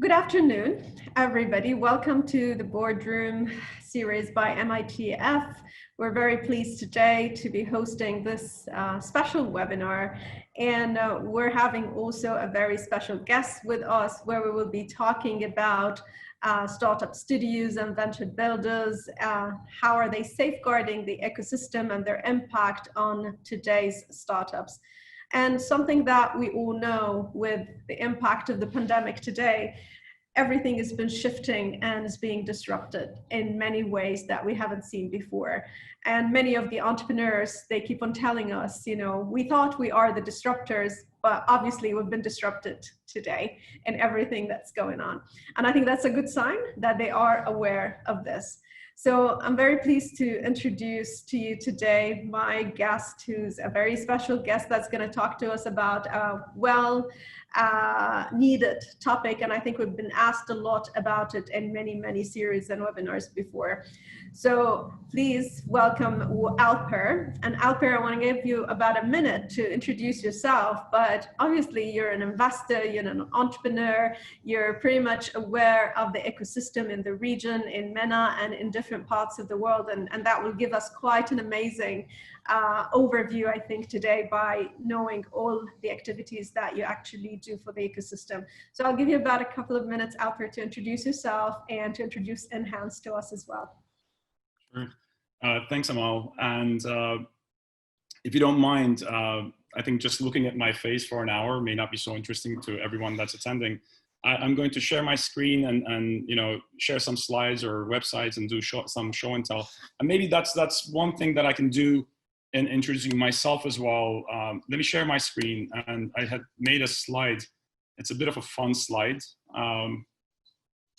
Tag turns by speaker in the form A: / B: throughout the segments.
A: Good afternoon, everybody. Welcome to the Boardroom series by MITF. We're very pleased today to be hosting this special webinar, and we're having also a very special guest with us where we will be talking about startup studios and venture builders. How are they safeguarding the ecosystem and their impact on today's startups? And something that we all know with the impact of the pandemic today, everything has been shifting and is being disrupted in many ways that we haven't seen before. And many of the entrepreneurs, they keep on telling us, you know, we thought we are the disruptors, but obviously we've been disrupted today in everything that's going on. And I think that's a good sign that they are aware of this. So I'm very pleased to introduce to you today my guest, who's a very special guest that's going to talk to us about a needed topic. And I think we've been asked a lot about it in many series and webinars before. So please welcome Alper. And Alper, I want to give you about a minute to introduce yourself, but obviously you're an investor, you're an entrepreneur, you're pretty much aware of the ecosystem in the region, in MENA and in different parts of the world. And that will give us quite an amazing overview, I think, today by knowing all the activities that you actually do for the ecosystem. So I'll give you about a couple of minutes, Alper, to introduce yourself and to introduce Enhance to us as well.
B: Sure. Thanks, Amal. And if you don't mind, I think just looking at my face for an hour may not be so interesting to everyone that's attending. I'm going to share my screen and you know, share some slides or websites and do some show and tell. And maybe that's one thing that I can do in introducing myself as well. Let me share my screen. And I had made a slide. It's a bit of a fun slide I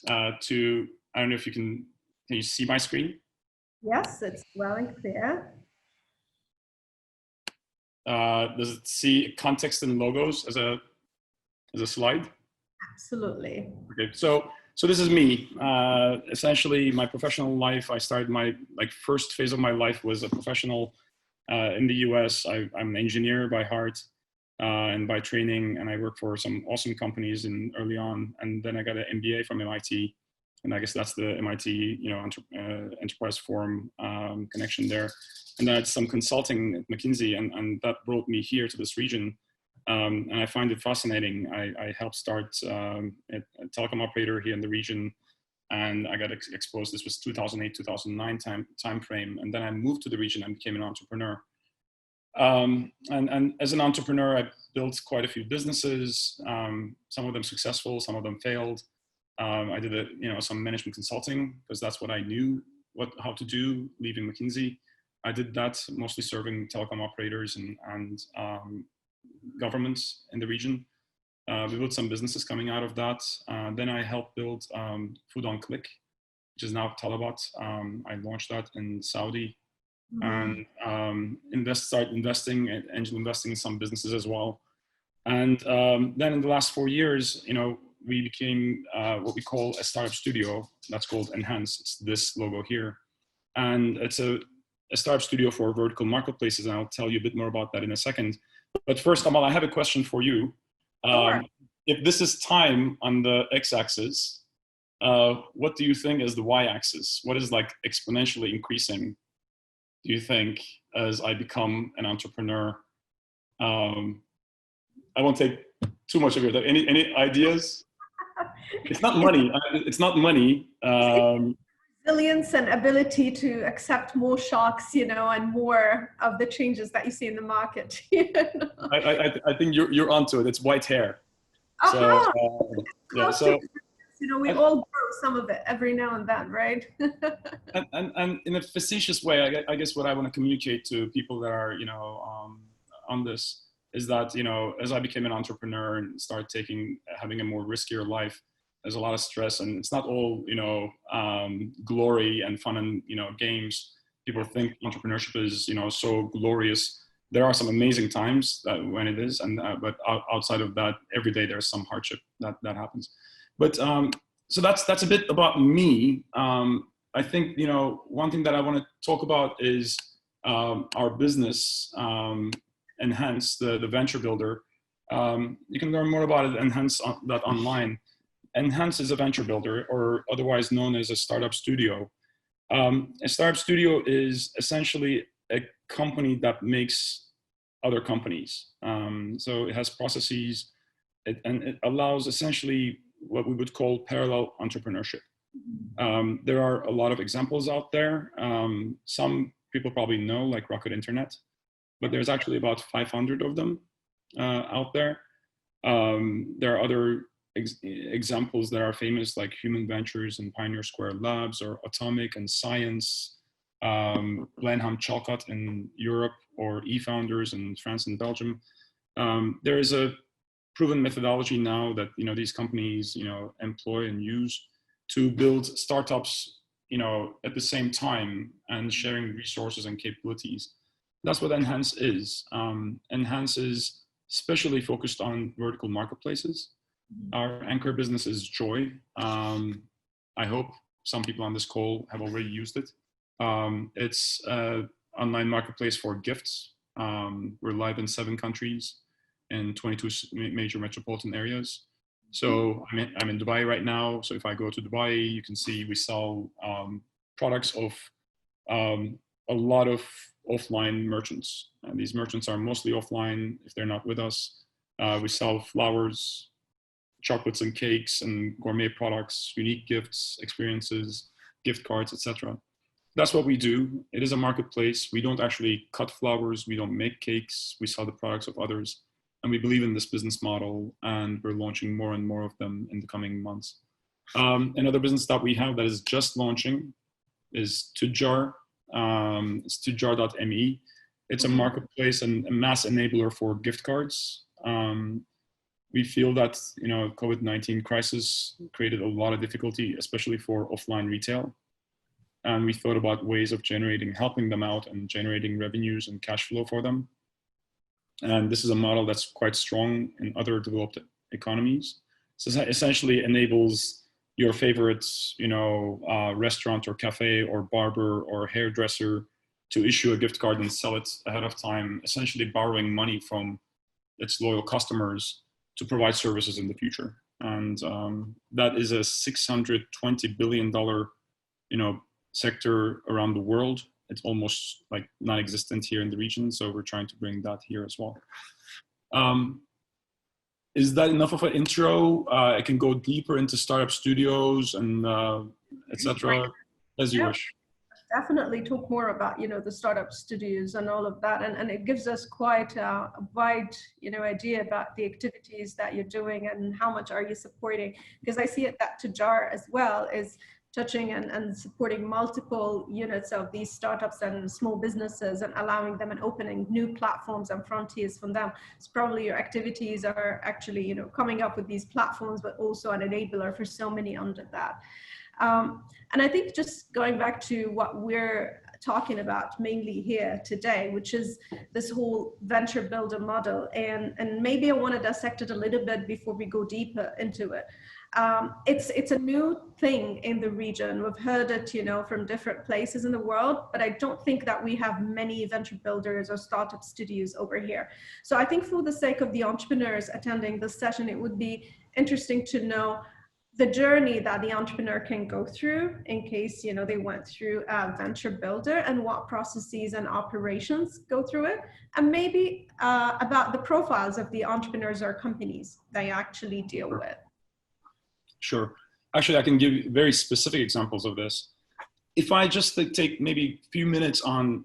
B: don't know if you can you see my screen?
A: Yes, it's well and clear.
B: Does it see context and logos as a slide?
A: Absolutely.
B: Okay, so this is me. Essentially, my professional life. I started my first phase of my life was a professional in the U.S. I'm an engineer by heart and by training, and I worked for some awesome companies early on. And then I got an MBA from MIT. And I guess that's the MIT, you know, Enterprise Forum connection there. And then I did some consulting at McKinsey, and that brought me here to this region. And I find it fascinating. I helped start a telecom operator here in the region, and I got exposed. This was 2008, 2009 time frame. And then I moved to the region and became an entrepreneur. And as an entrepreneur, I built quite a few businesses. Some of them successful, some of them failed. I did some management consulting because that's what I knew how to do leaving McKinsey. I did that mostly serving telecom operators and governments in the region. We built some businesses coming out of that. Then I helped build Food on Click, which is now Talabat. I launched that in Saudi, and started investing and angel investing in some businesses as well. And then in the last 4 years, you know, we became what we call a startup studio. That's called Enhance. It's this logo here. And it's a startup studio for vertical marketplaces. And I'll tell you a bit more about that in a second. But first, Amal, I have a question for you.
A: Sure.
B: If this is time on the x-axis, what do you think is the y-axis? What is like exponentially increasing, do you think, as I become an entrepreneur? I won't take too much of your time. Any ideas? It's not money. It's not money.
A: Resilience and ability to accept more shocks, you know, and more of the changes that you see in the market. You know?
B: I think you're onto it. It's white hair.
A: Uh-huh.
B: So, yeah, so
A: you know, we all grow some of it every now and then, right?
B: and in a facetious way, I guess what I want to communicate to people that are, you know, on this is that, you know, as I became an entrepreneur and started having a more riskier life, there's a lot of stress, and it's not all, you know, glory and fun and, you know, games. People think entrepreneurship is, you know, so glorious. There are some amazing times when it is, but outside of that, every day there's some hardship that happens. But so that's a bit about me. I think, you know, one thing that I want to talk about is our business. Enhance, the venture builder. You can learn more about it, Enhance that online. Enhance is a venture builder, or otherwise known as a startup studio. A startup studio is essentially a company that makes other companies. So it has processes, and it allows essentially what we would call parallel entrepreneurship. There are a lot of examples out there. Some people probably know, like Rocket Internet, but there's actually about 500 of them out there. There are other examples that are famous, like Human Ventures and Pioneer Square Labs, or Atomic and Science, Blenheim Chalcott in Europe, or eFounders in France and Belgium. There is a proven methodology now that these companies employ and use to build startups at the same time, and sharing resources and capabilities. That's what Enhance is. Enhance is especially focused on vertical marketplaces. Our anchor business is Joy. I hope some people on this call have already used it. It's an online marketplace for gifts. We're live in 7 countries in 22 major metropolitan areas. So I'm in Dubai right now. So if I go to Dubai, you can see we sell products of a lot of offline merchants. And these merchants are mostly offline if they're not with us. We sell flowers, chocolates and cakes, and gourmet products, unique gifts, experiences, gift cards, etc. That's what we do. It is a marketplace. We don't actually cut flowers. We don't make cakes. We sell the products of others. And we believe in this business model, and we're launching more and more of them in the coming months. Another business that we have that is just launching is ToJar. It's ToJar.me. It's a marketplace and a mass enabler for gift cards. We feel that COVID-19 crisis created a lot of difficulty, especially for offline retail. And we thought about ways of helping them out and generating revenues and cash flow for them. And this is a model that's quite strong in other developed economies. So it essentially enables your favorite, restaurant or cafe or barber or hairdresser to issue a gift card and sell it ahead of time, essentially borrowing money from its loyal customers to provide services in the future. And that is a $620 billion, sector around the world. It's almost like non-existent here in the region. So we're trying to bring that here as well. Is that enough of an intro? I can go deeper into startup studios and etc. as you wish.
A: Definitely talk more about the startup studios and all of that, and it gives us quite a wide idea about the activities that you're doing and how much are you supporting, because I see it that ToJar as well is touching and supporting multiple units of these startups and small businesses and allowing them and opening new platforms and frontiers for them. So probably your activities are actually coming up with these platforms, but also an enabler for so many under that. And I think just going back to what we're talking about mainly here today, which is this whole venture builder model, and maybe I want to dissect it a little bit before we go deeper into it. It's a new thing in the region. We've heard it, from different places in the world, but I don't think that we have many venture builders or startup studios over here. So I think for the sake of the entrepreneurs attending this session, it would be interesting to know the journey that the entrepreneur can go through in case, they went through a venture builder, and what processes and operations go through it, and maybe about the profiles of the entrepreneurs or companies they actually deal with.
B: Sure. Actually, I can give very specific examples of this. If I just take maybe a few minutes on,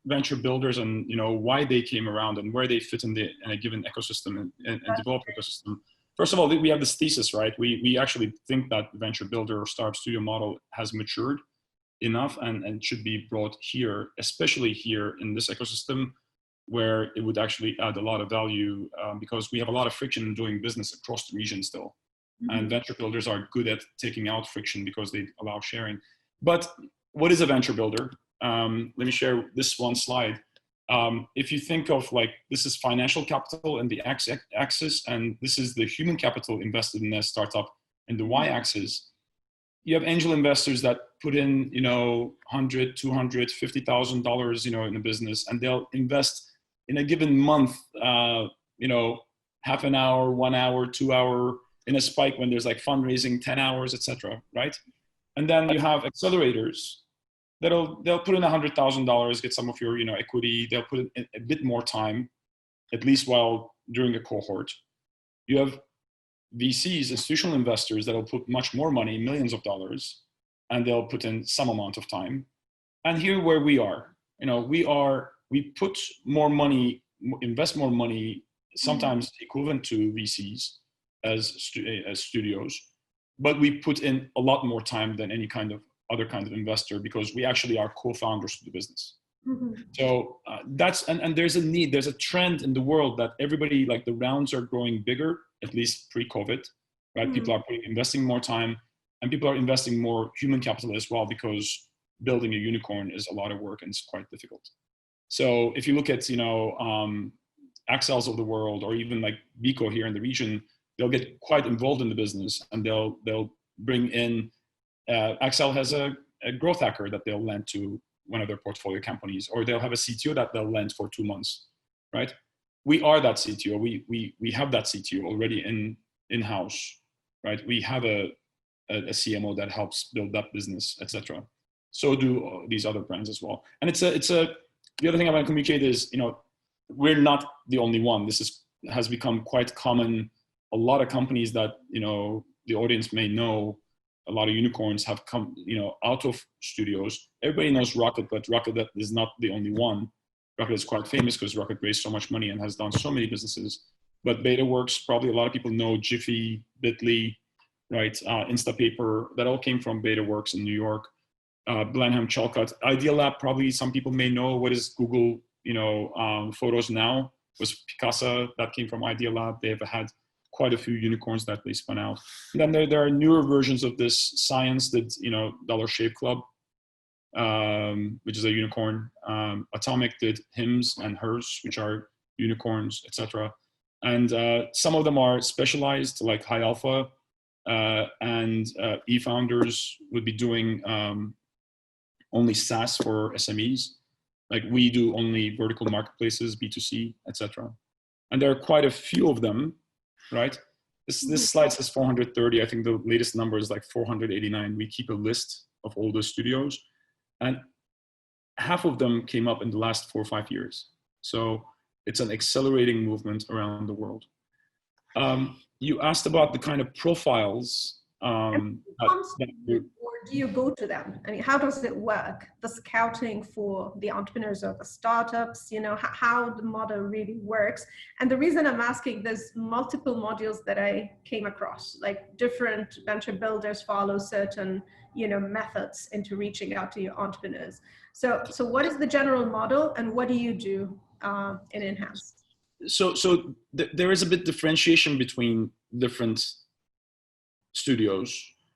B: venture builders and, why they came around and where they fit in a given ecosystem and developed ecosystem. First of all, we have this thesis, right? We actually think that the venture builder or startup studio model has matured enough and should be brought here, especially here in this ecosystem, where it would actually add a lot of value because we have a lot of friction in doing business across the region still. And venture builders are good at taking out friction because they allow sharing. But what is a venture builder? Let me share this one slide. If you think of this is financial capital in the x-axis, and this is the human capital invested in a startup in the y-axis, you have angel investors that put in, $100, $200, $50,000, in a business, and they'll invest in a given month, half an hour, 1 hour, 2 hour, in a spike when there's like fundraising 10 hours, etc. Right? And then you have accelerators they'll put in $100,000, get some of your equity. They'll put in a bit more time, at least while during a cohort. You have VCs, institutional investors, that'll put much more money, millions of dollars, and they'll put in some amount of time. And here where we are, we put more money, invest more money, sometimes equivalent to VCs as studios, but we put in a lot more time than any kind of other kind of investor because we actually are co-founders of the business. So and there's a need, there's a trend in the world that everybody, like the rounds are growing bigger, at least pre-COVID, right? People are investing more time and people are investing more human capital as well because building a unicorn is a lot of work and it's quite difficult. So if you look at, Accels of the world or even like Bico here in the region, they'll get quite involved in the business and they'll bring in, Accel has a growth hacker that they'll lend to one of their portfolio companies, or they'll have a CTO that they'll lend for 2 months, right? We are that CTO. We have that CTO already in-house, right? We have a CMO that helps build that business, etc. So do these other brands as well. And the other thing I want to communicate is, we're not the only one. This has become quite common. A lot of companies that, the audience may know, a lot of unicorns have come, out of studios. Everybody knows Rocket, but Rocket is not the only one. Rocket is quite famous because Rocket raised so much money and has done so many businesses. But BetaWorks, probably a lot of people know Jiffy, Bitly, right? Instapaper, that all came from BetaWorks in New York. Blenheim, Chalcott, Idea Lab, probably some people may know what is Google, Photos Now, was Picasa, that came from Idea Lab. They've had quite a few unicorns that they spun out. And then there are newer versions of this. Science did, Dollar Shave Club, which is a unicorn. Atomic did Hims and Hers, which are unicorns, etc. And some of them are specialized, like High Alpha, and eFounders would be doing only SaaS for SMEs. Like we do only vertical marketplaces, B2C, etc. And there are quite a few of them, right? This slide says 430. I think the latest number is like 489. We keep a list of all those studios, and half of them came up in the last 4 or 5 years. So it's an accelerating movement around the world. You asked about the kind of profiles
A: or do you go to them? I mean, how does it work? The scouting for the entrepreneurs or the startups, how the model really works. And the reason I'm asking, there's multiple modules that I came across, like different venture builders follow certain, methods into reaching out to your entrepreneurs. So what is the general model and what do you do in in-house?
B: So there is a bit differentiation between different studios.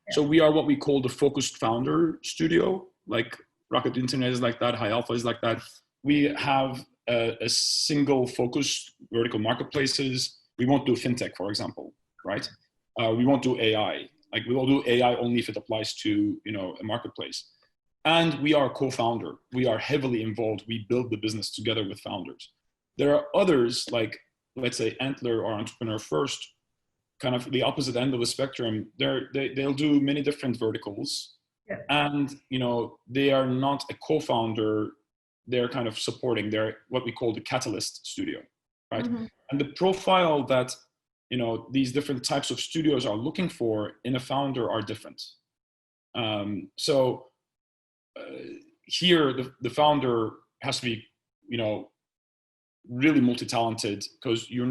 B: Yeah. So we are what we call the focused founder studio, like Rocket Internet is like that, High Alpha is like that. We have a single focused vertical marketplaces. We won't do fintech, for example, right? We won't do AI. Like we will do AI only if it applies to, a marketplace. And we are a co-founder. We are heavily involved. We build the business together with founders. There are others like, let's say, Antler or Entrepreneur First, kind of the opposite end of the spectrum. They'll do many different verticals. Yeah. And, they are not a co-founder. They're kind of supporting. They're what we call the catalyst studio, right? Mm-hmm. And the profile that, these different types of studios are looking for in a founder are different. Here, the founder has to be, really multi-talented because you're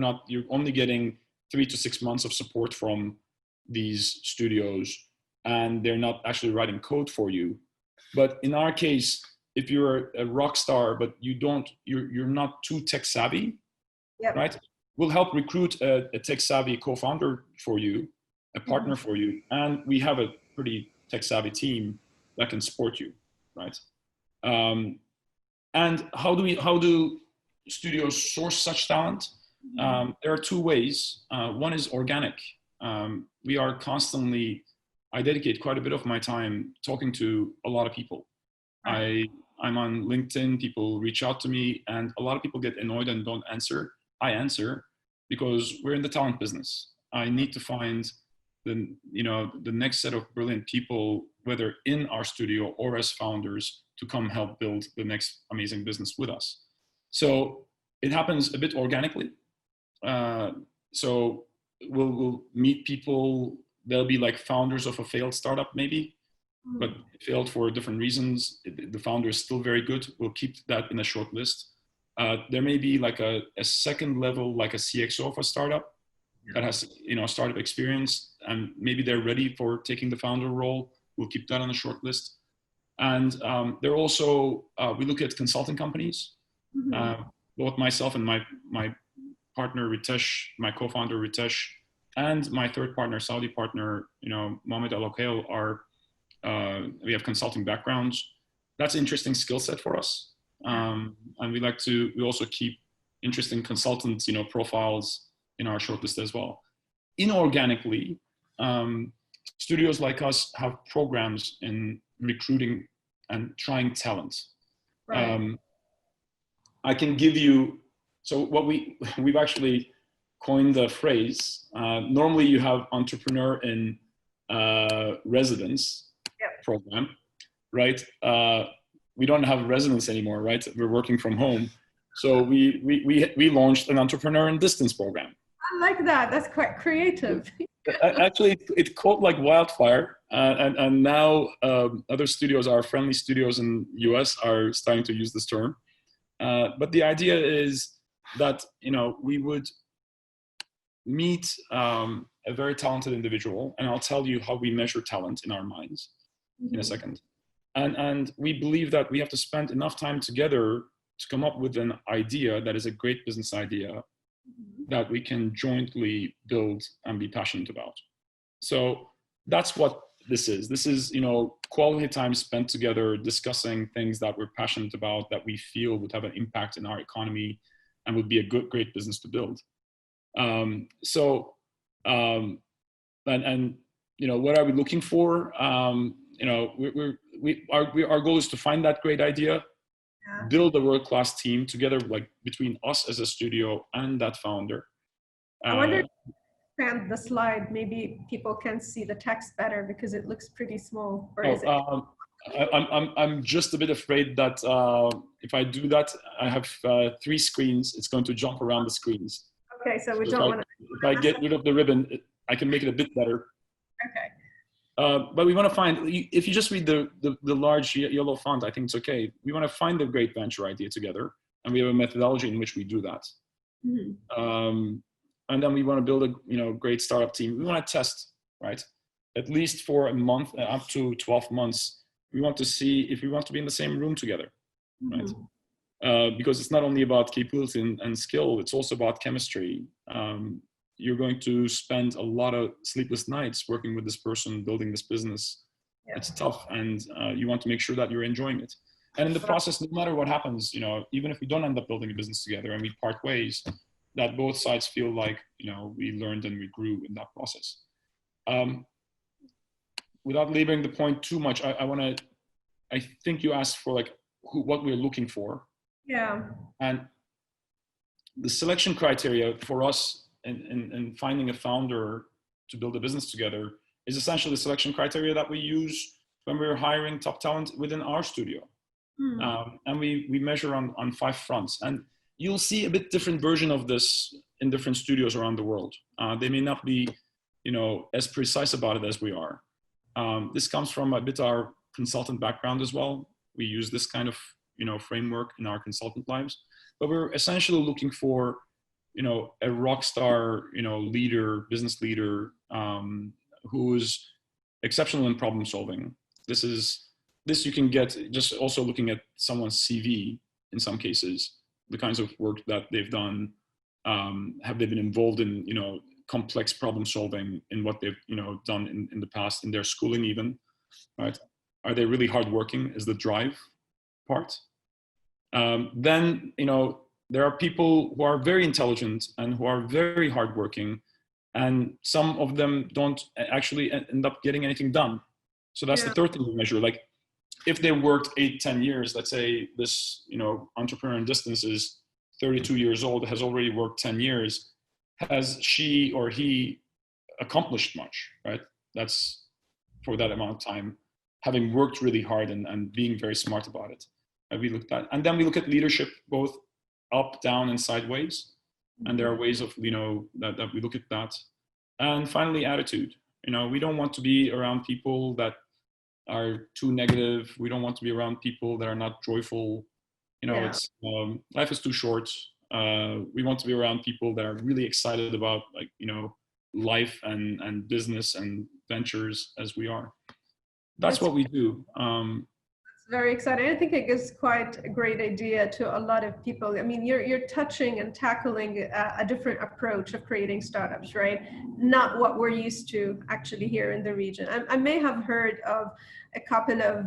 B: only getting 3 to 6 months of support from these studios and they're not actually writing code for you. But in our case, if you're a rock star, but you're not too tech savvy, yep. Right? We'll help recruit a tech savvy co-founder for you, a partner for you. And we have a pretty tech savvy team that can support you, right? And how do studios source such talent? There are 2 ways. One is organic. We are constantly, I dedicate quite a bit of my time talking to a lot of people. I'm on LinkedIn, people reach out to me and a lot of people get annoyed and don't answer. I answer because we're in the talent business. I need to find the next set of brilliant people, whether in our studio or as founders, to come help build the next amazing business with us. So it happens a bit organically. So we'll meet people. They'll be like founders of a failed startup maybe, but it failed for different reasons. The founder is still very good. We'll keep that in a short list. There may be like a second level, like a CXO of a startup that has startup experience, and maybe they're ready for taking the founder role. We'll keep that on the short list. And there also we look at consulting companies. Both myself and my partner Ritesh, my co-founder Ritesh, and my third partner, Saudi partner, Mohammed Al Okhail, we have consulting backgrounds. That's an interesting skill set for us. And we also keep interesting consultant, profiles in our shortlist as well. Inorganically, studios like us have programs in recruiting and trying talent.
A: Right.
B: I can give you, so what we've actually coined the phrase. Normally you have entrepreneur in residence program, right? We don't have residence anymore, right? We're working from home. So we launched an entrepreneur in distance program.
A: I like that. That's quite creative.
B: Actually, it caught like wildfire, and now other studios, our friendly studios in US, are starting to use this term. But the idea is that we would meet a very talented individual, and I'll tell you how we measure talent in our minds in a second. And we believe that we have to spend enough time together to come up with an idea that is a great business idea that we can jointly build and be passionate about. So that's what this is. This is, quality time spent together discussing things that we're passionate about, that we feel would have an impact in our economy and would be a great business to build. And what are we looking for? Our goal is to find that great idea, build a world-class team together, like between us as a studio and that founder.
A: I wonder if you expand the slide, maybe people can see the text better because it looks pretty small. Or is it?
B: I'm just a bit afraid that if I do that, I have 3 screens. It's going to jump around the screens.
A: Okay, so we don't want to.
B: If I get rid of the ribbon, I can make it a bit better.
A: Okay.
B: But we want to find, if you just read the large yellow font, I think it's okay. We want to find the great venture idea together, and we have a methodology in which we do that. And then we want to build a great startup team. We want to test, right? At least for a month, up to 12 months. We want to see if we want to be in the same room together, right? Because it's not only about capability and skill, it's also about chemistry. You're going to spend a lot of sleepless nights working with this person, building this business. Yeah. It's tough, and you want to make sure that you're enjoying it. And in the process, no matter what happens, even if we don't end up building a business together and we part ways, that both sides feel like, we learned and we grew in that process. Without laboring the point too much, I think you asked for like what we're looking for.
A: Yeah.
B: And the selection criteria for us in finding a founder to build a business together is essentially the selection criteria that we use when we're hiring top talent within our studio. And we measure on 5 fronts. And you'll see a bit different version of this in different studios around the world. They may not be, as precise about it as we are. This comes from a bit our consultant background as well. We use this kind of, framework in our consultant lives. But we're essentially looking for, a rock star, leader, business leader, who's exceptional in problem solving. This you can get just also looking at someone's CV in some cases, the kinds of work that they've done. Have they been involved in, complex problem solving in what they've, done in the past, in their schooling even, right? Are they really hardworking? Is the drive part? Then, there are people who are very intelligent and who are very hardworking, and some of them don't actually end up getting anything done. So that's the third thing we measure. Like, if they worked 8-10 years, let's say this, entrepreneur in distance is 32 years old, has already worked 10 years, has she or he accomplished much, right? That's for that amount of time, having worked really hard and being very smart about it. We looked at, and then we look at leadership, both up, down, and sideways. And there are ways of, that we look at that. And finally, attitude. We don't want to be around people that are too negative. We don't want to be around people that are not joyful. It's life is too short. We want to be around people that are really excited about, like, life and business and ventures as we are. That's what we do.
A: It's very exciting. I think it gives quite a great idea to a lot of people. I mean, you're touching and tackling a different approach of creating startups, right? Not what we're used to actually here in the region. I may have heard of a couple of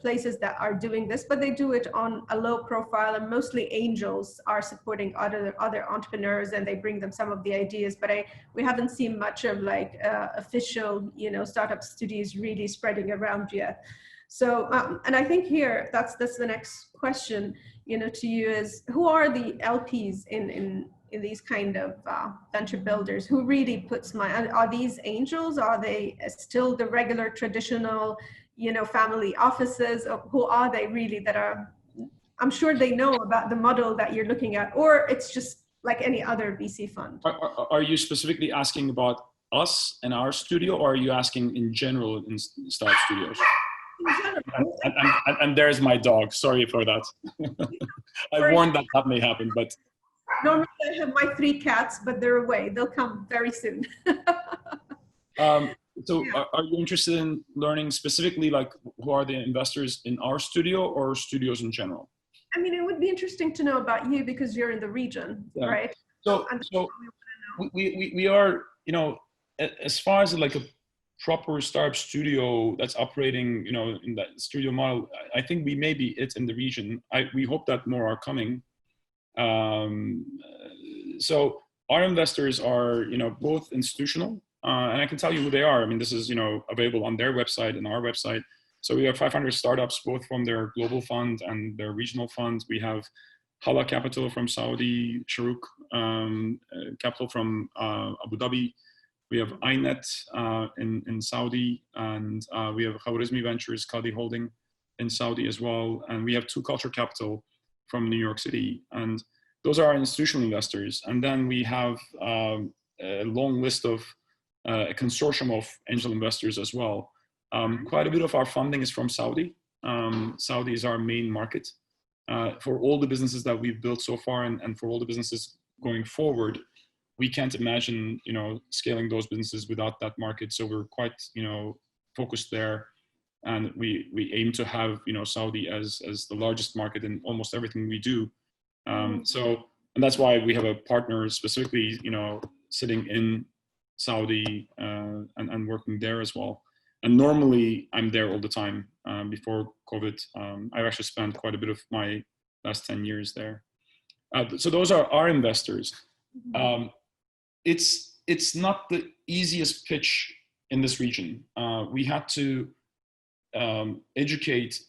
A: places that are doing this, but they do it on a low profile, and mostly angels are supporting other entrepreneurs, and they bring them some of the ideas. But we haven't seen much of like official startup studios really spreading around yet. So, and I think here, that's the next question, to you is, who are the LPs in these kind of venture builders? Who really puts money? Are these angels? Are they still the regular traditional, family offices? Or who are they really that are, I'm sure they know about the model that you're looking at, or it's just like any other VC fund?
B: Are you specifically asking about us and our studio, or are you asking in general in Starb Studios? And there's my dog. Sorry for that. I warned that may happen, but
A: normally I have my 3 cats, but they're away. They'll come very soon.
B: So are you interested in learning specifically, like, who are the investors in our studio or studios in general?
A: I mean, it would be interesting to know about you because you're in the region, right?
B: So we are, as far as like a proper Starb Studio that's operating, in that studio model, I think we may be it in the region. We hope that more are coming. So our investors are, both institutional, and I can tell you who they are. I mean, this is, available on their website and our website. So we have 500 startups, both from their global fund and their regional funds. We have Hala Capital from Saudi, Sharuk Capital from Abu Dhabi. We have iNet in Saudi, and we have Khwarizmi Ventures, Qadi Holding in Saudi as well. And we have 2 Culture Capital from New York City. And those are our institutional investors. And then we have a long list of a consortium of angel investors as well. Quite a bit of our funding is from Saudi. Saudi is our main market. For all the businesses that we've built so far, and for all the businesses going forward, we can't imagine, scaling those businesses without that market. So we're quite, focused there, and we aim to have, Saudi as the largest market in almost everything we do. And that's why we have a partner specifically, sitting in Saudi and working there as well. And normally I'm there all the time. Before COVID, I've actually spent quite a bit of my last 10 years there. So those are our investors. It's not the easiest pitch in this region. We had to educate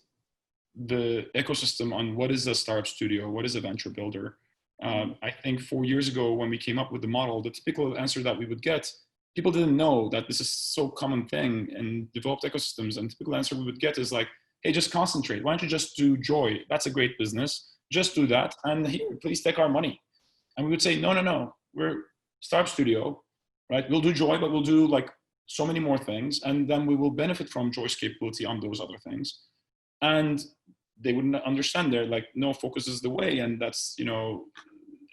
B: the ecosystem on what is a Starb Studio, what is a venture builder. I think 4 years ago when we came up with the model, the typical answer that we would get, people didn't know that this is so common thing in developed ecosystems. And the typical answer we would get is like, hey, just concentrate. Why don't you just do Joy? That's a great business. Just do that. And here, please take our money. And we would say, no, we're Starb Studio, right? We'll do Joy, but we'll do like so many more things. And then we will benefit from Joy's capability on those other things. And they wouldn't understand. They're like, no, focus is the way. And that's,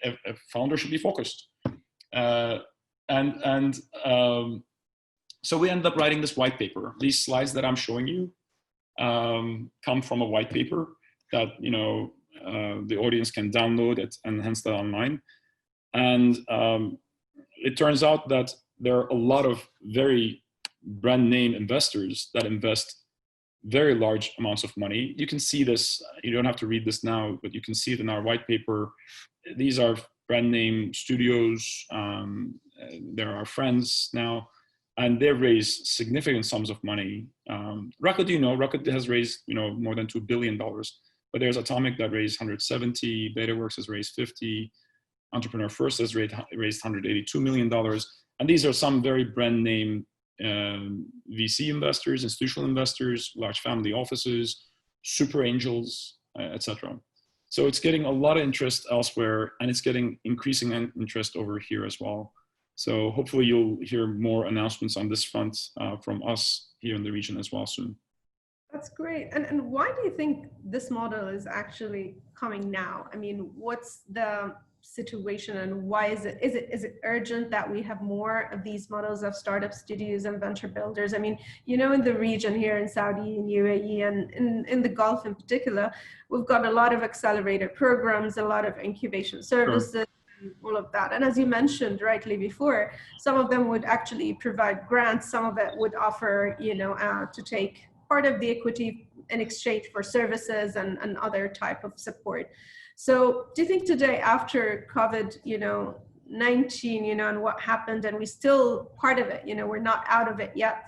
B: a founder should be focused. So we ended up writing this white paper. These slides that I'm showing you come from a white paper that, the audience can download it and hence that online. And it turns out that there are a lot of very brand name investors that invest very large amounts of money. You can see this, you don't have to read this now, but you can see it in our white paper. These are brand name studios. They're our friends now, and they've raised significant sums of money. Rocket, Rocket has raised, more than $2 billion, but there's Atomic that raised 170, BetaWorks has raised 50, Entrepreneur First has raised $182 million. And these are some very brand name VC investors, institutional investors, large family offices, super angels, etc. So it's getting a lot of interest elsewhere, and it's getting increasing interest over here as well. So hopefully you'll hear more announcements on this front from us here in the region as well soon.
A: That's great. And why do you think this model is actually coming now? I mean, what's the situation, and why is it urgent that we have more of these models of startup studios and venture builders? I mean, in the region here in Saudi and UAE and in the Gulf in particular, we've got a lot of accelerator programs, a lot of incubation services. Sure. All of that. And as you mentioned rightly before, some of them would actually provide grants, some of it would offer, to take part of the equity in exchange for services and other type of support. So do you think today, after COVID-19, and what happened, and we still part of it, we're not out of it yet,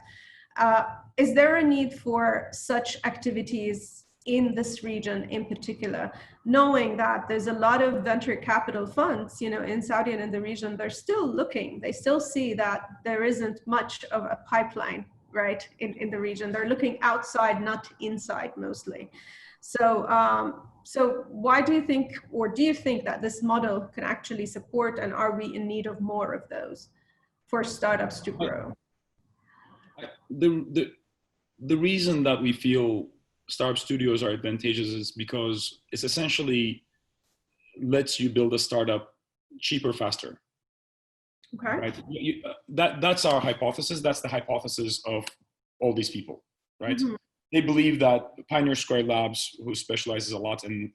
A: is there a need for such activities in this region in particular, knowing that there's a lot of venture capital funds, in Saudi and in the region, they're still looking, they still see that there isn't much of a pipeline, right, in the region. They're looking outside, not inside mostly. So, so why do you think, or do you think that this model can actually support, and are we in need of more of those for startups to grow?
B: The reason that we feel Starb Studios are advantageous is because it's essentially lets you build a startup cheaper, faster.
A: Okay.
B: Right. That's our hypothesis. That's the hypothesis of all these people, right? Mm-hmm. They believe that Pioneer Square Labs, who specializes a lot in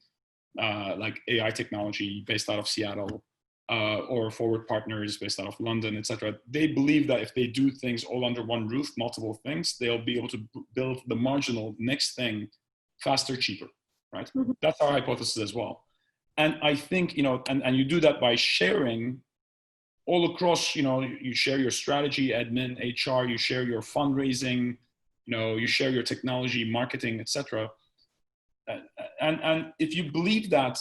B: like AI technology based out of Seattle, or Forward Partners based out of London, etc. They believe that if they do things all under one roof, multiple things, they'll be able to build the marginal next thing faster, cheaper, right? Mm-hmm. That's our hypothesis as well. And I think, and you do that by sharing all across, you share your strategy, admin, HR, you share your fundraising, you share your technology, marketing, etc. And if you believe that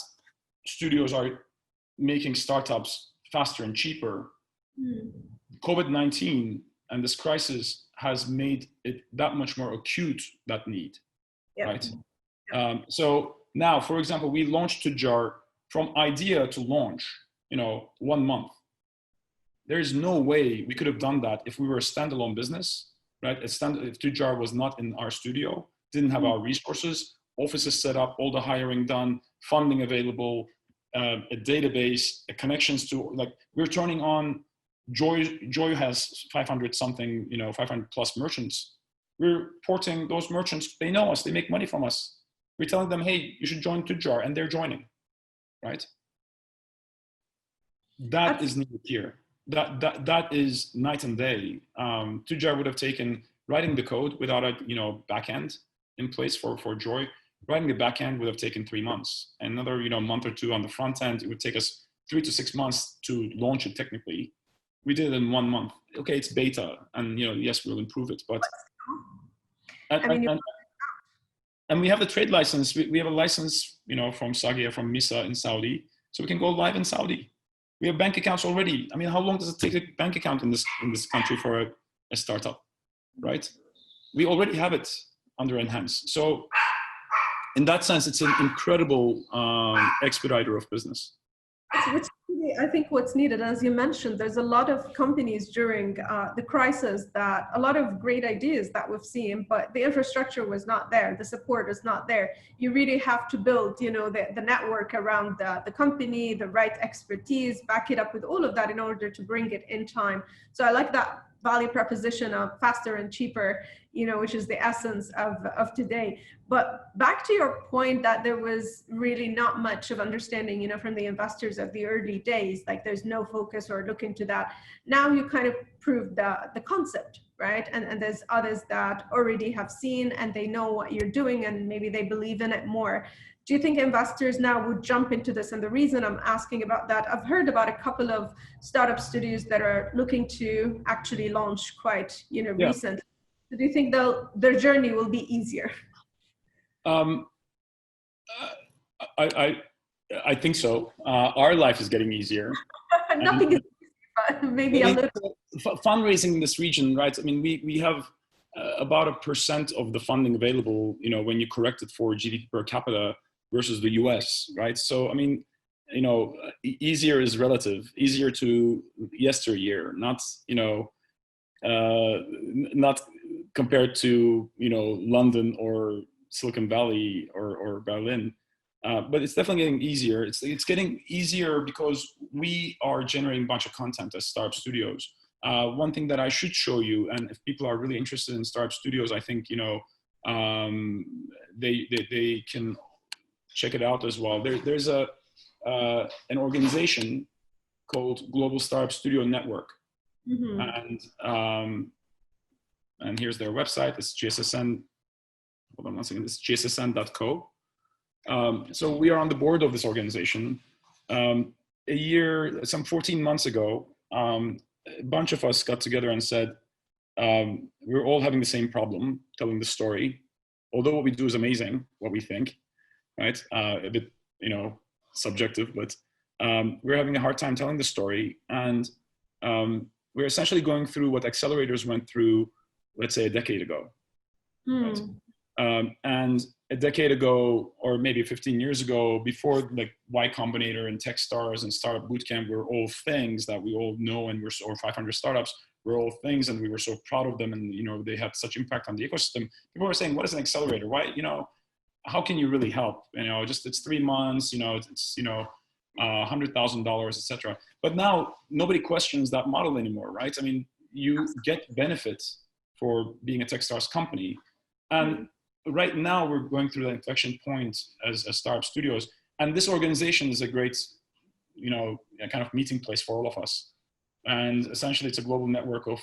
B: studios are making startups faster and cheaper, COVID-19 and this crisis has made it that much more acute, that need, right? So now, for example, we launched ToJar from idea to launch, 1 month. There is no way we could have done that if we were a standalone business, right? If ToJar was not in our studio, didn't have our resources, offices set up, all the hiring done, funding available, a database, connections to, like, we're turning on, Joy has 500 something, 500 plus merchants. We're porting those merchants, they know us, they make money from us. We're telling them, hey, you should join ToJar, and they're joining, right? That is needed here. That is night and day. ToJar would have taken writing the code without a backend in place for Joy. Writing the backend would have taken 3 months. Another month or two on the front end. It would take us 3 to 6 months to launch it technically. We did it in 1 month. Okay, it's beta, and yes, we'll improve it. But and we have the trade license. We have a license, from Sagia, from MISA in Saudi, so we can go live in Saudi. We have bank accounts already. I mean, how long does it take a bank account in this country for a startup, right? We already have it under Enhance. So in that sense, it's an incredible expediter of business.
A: I think what's needed, as you mentioned, there's a lot of companies during the crisis, that a lot of great ideas that we've seen, but the infrastructure was not there, the support is not there. You really have to build, the network around the company, the right expertise, back it up with all of that in order to bring it in time. So I like that value proposition of faster and cheaper, which is the essence of today. But back to your point that there was really not much of understanding, from the investors of the early days, like there's no focus or look into that. Now you kind of proved the concept, right? And there's others that already have seen, and they know what you're doing, and maybe they believe in it more. Do you think investors now would jump into this? And the reason I'm asking about that, I've heard about a couple of startup studios that are looking to actually launch quite, recently. So do you think their journey will be easier?
B: I think so. Our life is getting easier.
A: Nothing is easy, maybe a little.
B: Fundraising in this region, right? I mean, we have about 1% of the funding available, you know, when you correct it for GDP per capita versus the US, right? So, I mean, you know, easier is relative, easier to yesteryear, not, you know, not compared to, you know, London or Silicon Valley or Berlin. But it's definitely getting easier. It's getting easier because we are generating a bunch of content as Starb Studios. One thing that I should show you, and if people are really interested in Starb Studios, I think, you know, they can check it out as well. There's an organization called Global Starb Studio Network. Mm-hmm. And here's their website. It's GSSN. Hold on one second. It's gssn.co. So we are on the board of this organization. Some 14 months ago, a bunch of us got together and said, we're all having the same problem, telling the story. Although what we do is amazing, what we think, right? A bit, you know, subjective, but we're having a hard time telling the story. And we're essentially going through what accelerators went through, let's say, a decade ago. Right? And a decade ago, or maybe 15 years ago, before like Y Combinator and Techstars and Startup Bootcamp were all things that we all know, and or 500 startups were all things, and we were so proud of them, and you know they had such impact on the ecosystem. People were saying, "What is an accelerator? Why, you know, how can you really help? You know, just it's 3 months. You know, it's you know, $100,000, etc." But now nobody questions that model anymore, right? I mean, you get benefits for being a Techstars company, and right now we're going through the inflection point as Starb Studios, and this organization is a great, you know, kind of meeting place for all of us. And essentially, it's a global network of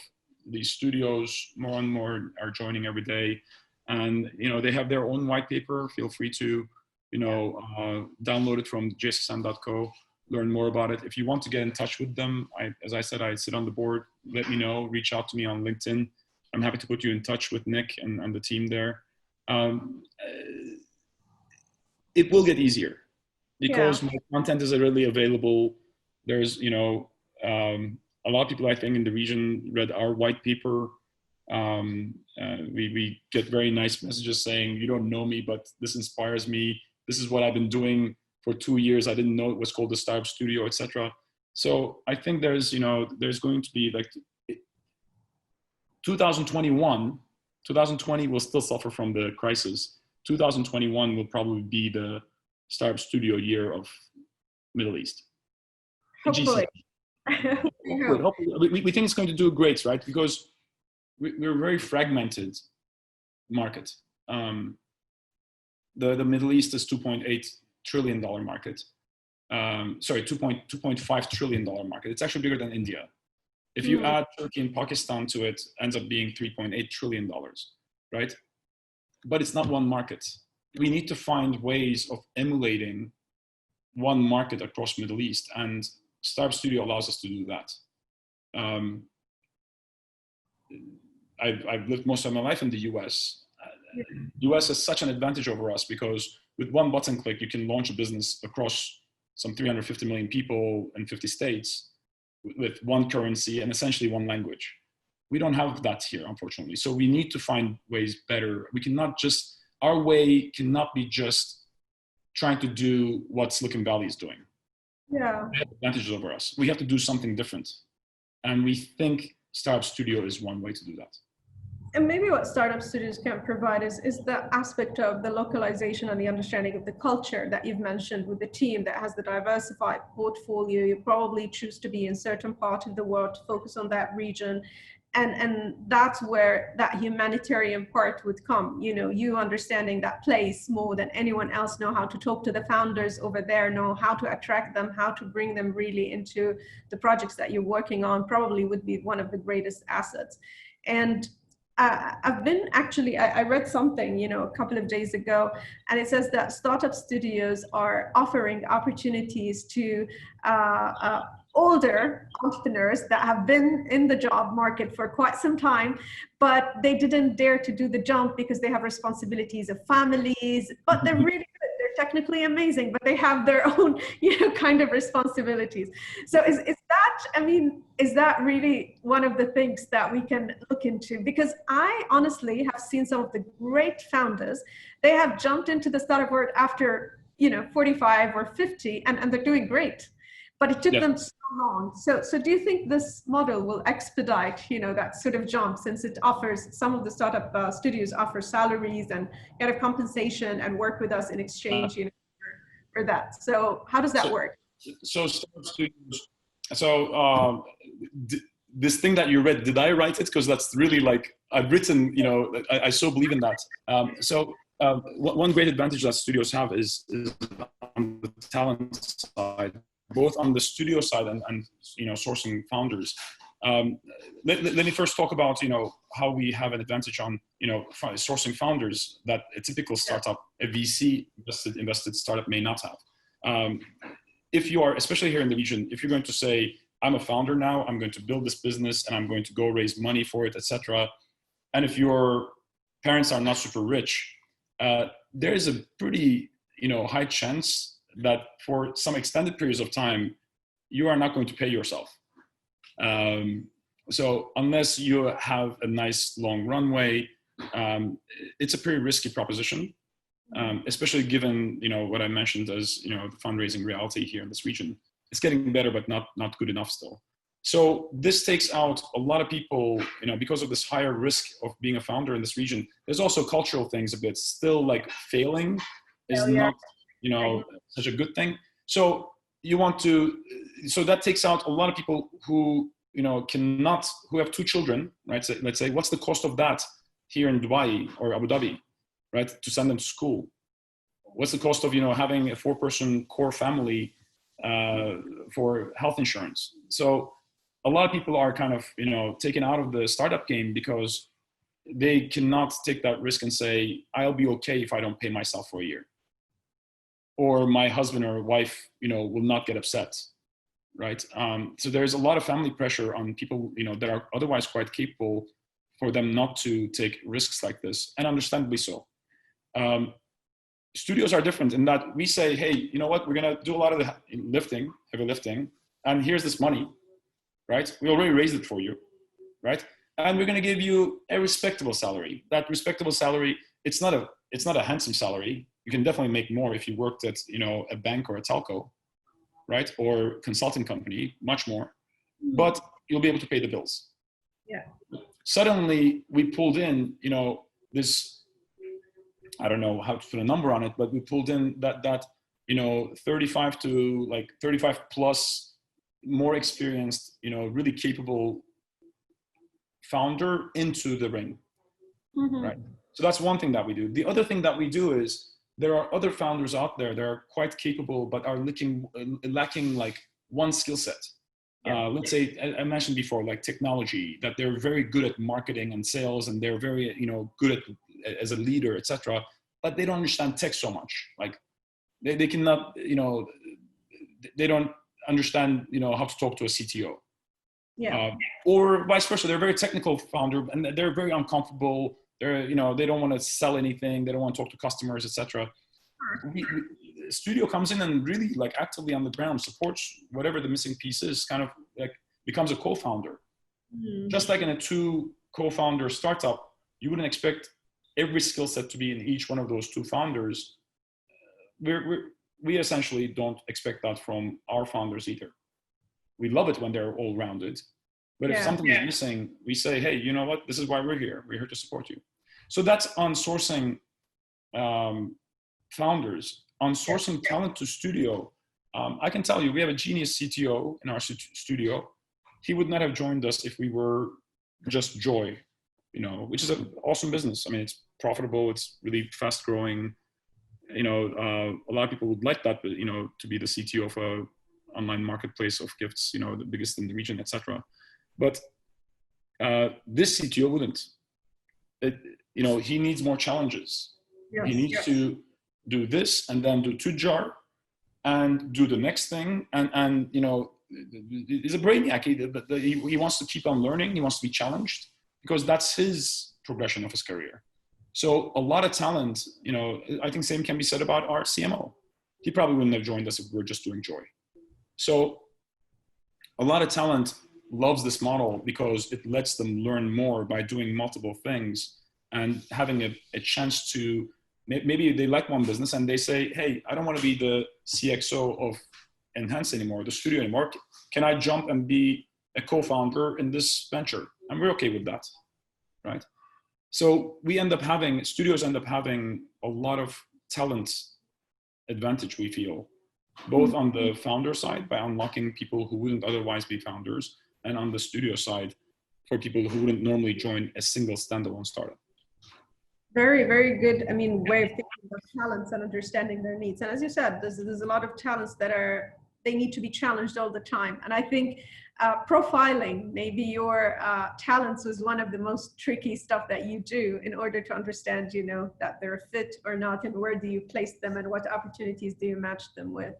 B: these studios. More and more are joining every day, and you know they have their own white paper. Feel free to, you know, download it from gssn.co. Learn more about it. If you want to get in touch with them, as I said, I sit on the board. Let me know. Reach out to me on LinkedIn. I'm happy to put you in touch with Nick and the team there. It will get easier because my content is readily available. There's, you know, a lot of people I think in the region read our white paper. We get very nice messages saying, you don't know me, but this inspires me. This is what I've been doing for 2 years. I didn't know it was called the Starb Studio, etc. So I think there's, you know, there's going to be like 2020 will still suffer from the crisis. 2021 will probably be the Starb Studio year of Middle East.
A: Hopefully.
B: Hopefully. We think it's going to do great, right? Because we're a very fragmented market. The Middle East is $2.8 trillion market. Sorry, $2.5 trillion market. It's actually bigger than India. If you add Turkey and Pakistan to it, ends up being $3.8 trillion, right? But it's not one market. We need to find ways of emulating one market across Middle East, and Starb Studio allows us to do that. I've lived most of my life in the US. US has such an advantage over us because with one button click, you can launch a business across some 350 million people in 50 states with one currency and essentially one language. We don't have that here, unfortunately. So we need to find ways better. We cannot just, our way cannot be just trying to do what Silicon Valley is doing.
A: Yeah.
B: They have advantages over us. We have to do something different. And we think Startup Studio is one way to do that.
A: And maybe what Startup Studios can provide is the aspect of the localization and the understanding of the culture that you've mentioned with the team that has the diversified portfolio. You probably choose to be in certain part of the world to focus on that region. And that's where that humanitarian part would come, you know, you understanding that place more than anyone else, know how to talk to the founders over there, know how to attract them, how to bring them really into the projects that you're working on, probably would be one of the greatest assets. And I've been actually, I read something, you know, a couple of days ago, and it says that startup studios are offering opportunities to older entrepreneurs that have been in the job market for quite some time, but they didn't dare to do the jump because they have responsibilities of families, but they're really good. They're technically amazing, but they have their own, kind of responsibilities. So is that, I mean, is that really one of the things that we can look into? Because I honestly have seen some of the great founders, they have jumped into the startup world after, 45 or 50, and they're doing great. But it took them so long. So do you think this model will expedite, that sort of jump, since it offers, some of the startup studios offer salaries and kind of compensation and work with us in exchange, for that. So how does that work?
B: So Starb Studios. So this thing that you read, did I write it? Because that's really like I've written. I so believe in that. One great advantage that studios have is on the talent side, both on the studio side and sourcing founders. Let me first talk about how we have an advantage on sourcing founders that a typical startup, a VC invested startup may not have. If you are, especially here in the region, if you're going to say, I'm a founder now, I'm going to build this business and I'm going to go raise money for it, etc. And if your parents are not super rich, there is a pretty high chance that for some extended periods of time, you are not going to pay yourself. So unless you have a nice long runway, it's a pretty risky proposition, especially given what I mentioned as the fundraising reality here in this region. It's getting better, but not good enough still. So this takes out a lot of people, because of this higher risk of being a founder in this region. There's also cultural things a bit. Still, like failing is not such a good thing. So so that takes out a lot of people who who have two children, right? So let's say, what's the cost of that here in Dubai or Abu Dhabi, right? To send them to school. What's the cost of having a 4-person core family for health insurance? So a lot of people are kind of taken out of the startup game because they cannot take that risk and say, I'll be okay if I don't pay myself for a year, or my husband or wife will not get upset, right? So there's a lot of family pressure on people that are otherwise quite capable, for them not to take risks like this, and understandably so. Studios are different in that we say, hey, you know what, we're going to do a lot of the heavy lifting, and here's this money, right? We already raised it for you, right? And we're going to give you a respectable salary. That respectable salary, it's not a handsome salary. You can definitely make more if you worked at a bank or a telco, right? Or consulting company, much more. But you'll be able to pay the bills.
A: Yeah.
B: Suddenly we pulled in, this, I don't know how to put a number on it, but we pulled in that 35 to like 35 plus, more experienced, really capable founder into the ring, right? So that's one thing that we do. The other thing that we do is, there are other founders out there that are quite capable, but are lacking like one skill set. Let's say, I mentioned before, like technology, that they're very good at marketing and sales, and they're very, good at as a leader, etc. But they don't understand tech so much. Like they cannot, they don't understand, how to talk to a CTO. Or vice versa. They're a very technical founder, and they're very uncomfortable. They're, they don't want to sell anything. They don't want to talk to customers, etc. Studio comes in and really like actively on the ground supports whatever the missing piece is, kind of like becomes a co-founder. Just like in a 2 co-founder startup, you wouldn't expect every skill set to be in each one of those 2 founders. We essentially don't expect that from our founders either. We love it when they're all rounded, but if something is missing, we say, hey, you know what? This is why we're here. We're here to support you. So that's on sourcing founders. On sourcing talent to studio, I can tell you, we have a genius CTO in our studio. He would not have joined us if we were just Joy, which is an awesome business. I mean, it's profitable. It's really fast growing. A lot of people would like that, but, to be the CTO of a online marketplace of gifts, the biggest in the region, etc. But this CTO wouldn't. He needs more challenges. He needs to do this and then do ToJar and do the next thing. And he's a brainiac. He wants to keep on learning. He wants to be challenged, because that's his progression of his career. So a lot of talent, you know, I think same can be said about our CMO. He probably wouldn't have joined us if we were just doing joy. So a lot of talent loves this model because it lets them learn more by doing multiple things and having a chance to, maybe they like one business and they say, hey, I don't want to be the CXO of Enhance anymore, the studio anymore. Can I jump and be a co-founder in this venture? And we're okay with that, right? So studios end up having a lot of talent advantage, we feel, both on the founder side by unlocking people who wouldn't otherwise be founders, and on the studio side for people who wouldn't normally join a single standalone startup.
A: Very, very good, way of thinking about talents and understanding their needs. And as you said, there's a lot of talents that they need to be challenged all the time. And I think profiling maybe your talents was one of the most tricky stuff that you do in order to understand, that they're fit or not, and where do you place them and what opportunities do you match them with.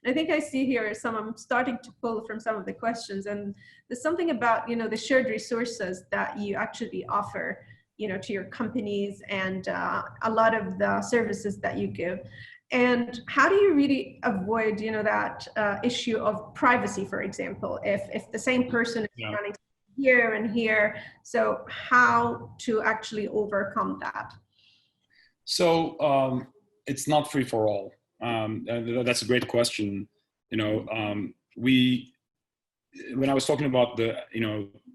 A: And I think I see here I'm starting to pull from some of the questions, and there's something about, the shared resources that you actually offer, to your companies, and a lot of the services that you give. And how do you really avoid, that issue of privacy, for example, if the same person is running here and here? So how to actually overcome that?
B: So it's not free for all. That's a great question. When I was talking about the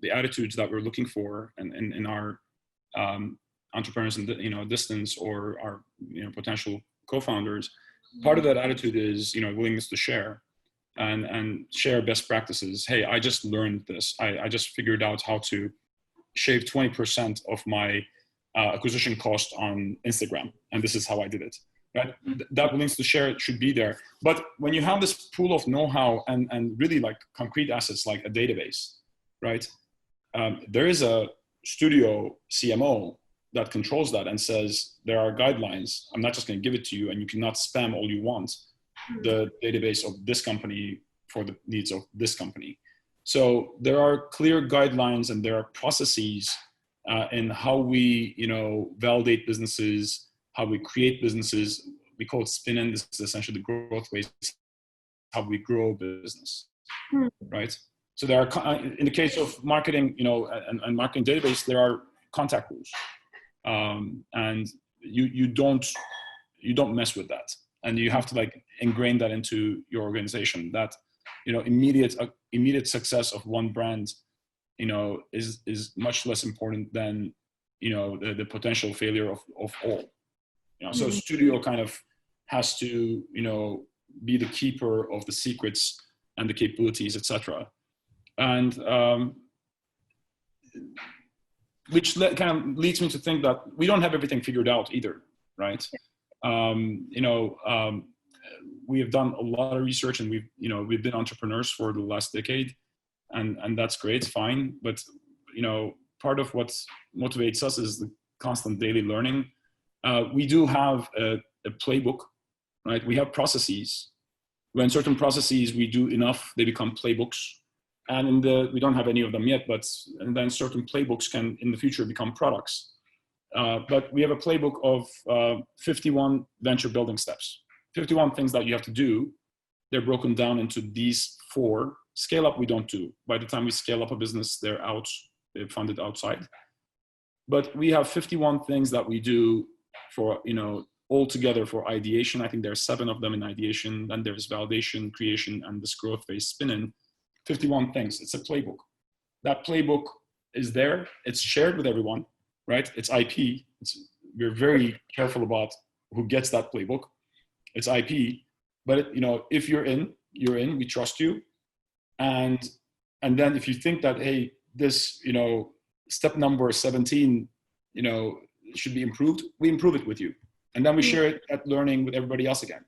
B: attitudes that we're looking for in our entrepreneurs in distance, or our potential co-founders, part of that attitude is willingness to share and share best practices. Hey, I just learned this. I just figured out how to shave 20% of my acquisition cost on Instagram, and this is how I did it. Right? That willingness to share should be there. But when you have this pool of know-how and really like concrete assets like a database, right? There is a studio CMO that controls that and says, there are guidelines. I'm not just going to give it to you, and you cannot spam all you want the database of this company for the needs of this company. So there are clear guidelines and there are processes in how we, validate businesses, how we create businesses. We call it spin-in. This is essentially the growth ways, how we grow business, right? So there are, in the case of marketing, and marketing database, there are contact rules, and you don't mess with that, and you have to like ingrain that into your organization. That immediate success of one brand, is much less important than the potential failure of all. So studio kind of has to be the keeper of the secrets and the capabilities, etc. And which kind of leads me to think that we don't have everything figured out either, right? We have done a lot of research, and we've been entrepreneurs for the last decade, and that's great, fine. But part of what motivates us is the constant daily learning. We do have a playbook, right? We have processes. When certain processes we do enough, they become playbooks. And we don't have any of them yet, and then certain playbooks can in the future become products. But we have a playbook of 51 venture building steps, 51 things that you have to do. They're broken down into these 4. Scale up, we don't do. By the time we scale up a business, they're funded outside. But we have 51 things that we do for, all together for ideation. I think there are 7 of them in ideation. Then there's validation, creation, and this growth phase spin-in. 51 things. It's a playbook. That playbook is there. It's shared with everyone, right? It's IP. We're very careful about who gets that playbook. It's IP. But if you're in. We trust you. And then if you think that, hey, this step number 17, should be improved, we improve it with you, and then we share it at learning with everybody else again.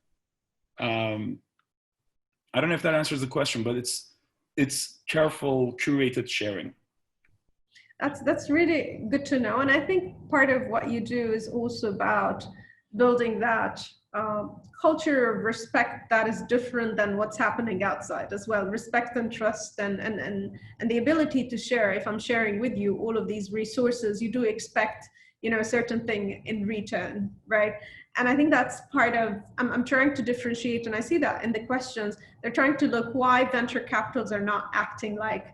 B: I don't know if that answers the question, but it's careful, curated sharing.
A: That's really good to know. And I think part of what you do is also about building that culture of respect that is different than what's happening outside as well. Respect and trust and the ability to share. If I'm sharing with you all of these resources, you do expect a certain thing in return, right? And I think that's part of, I'm trying to differentiate, and I see that in the questions, they're trying to look why venture capitals are not acting like,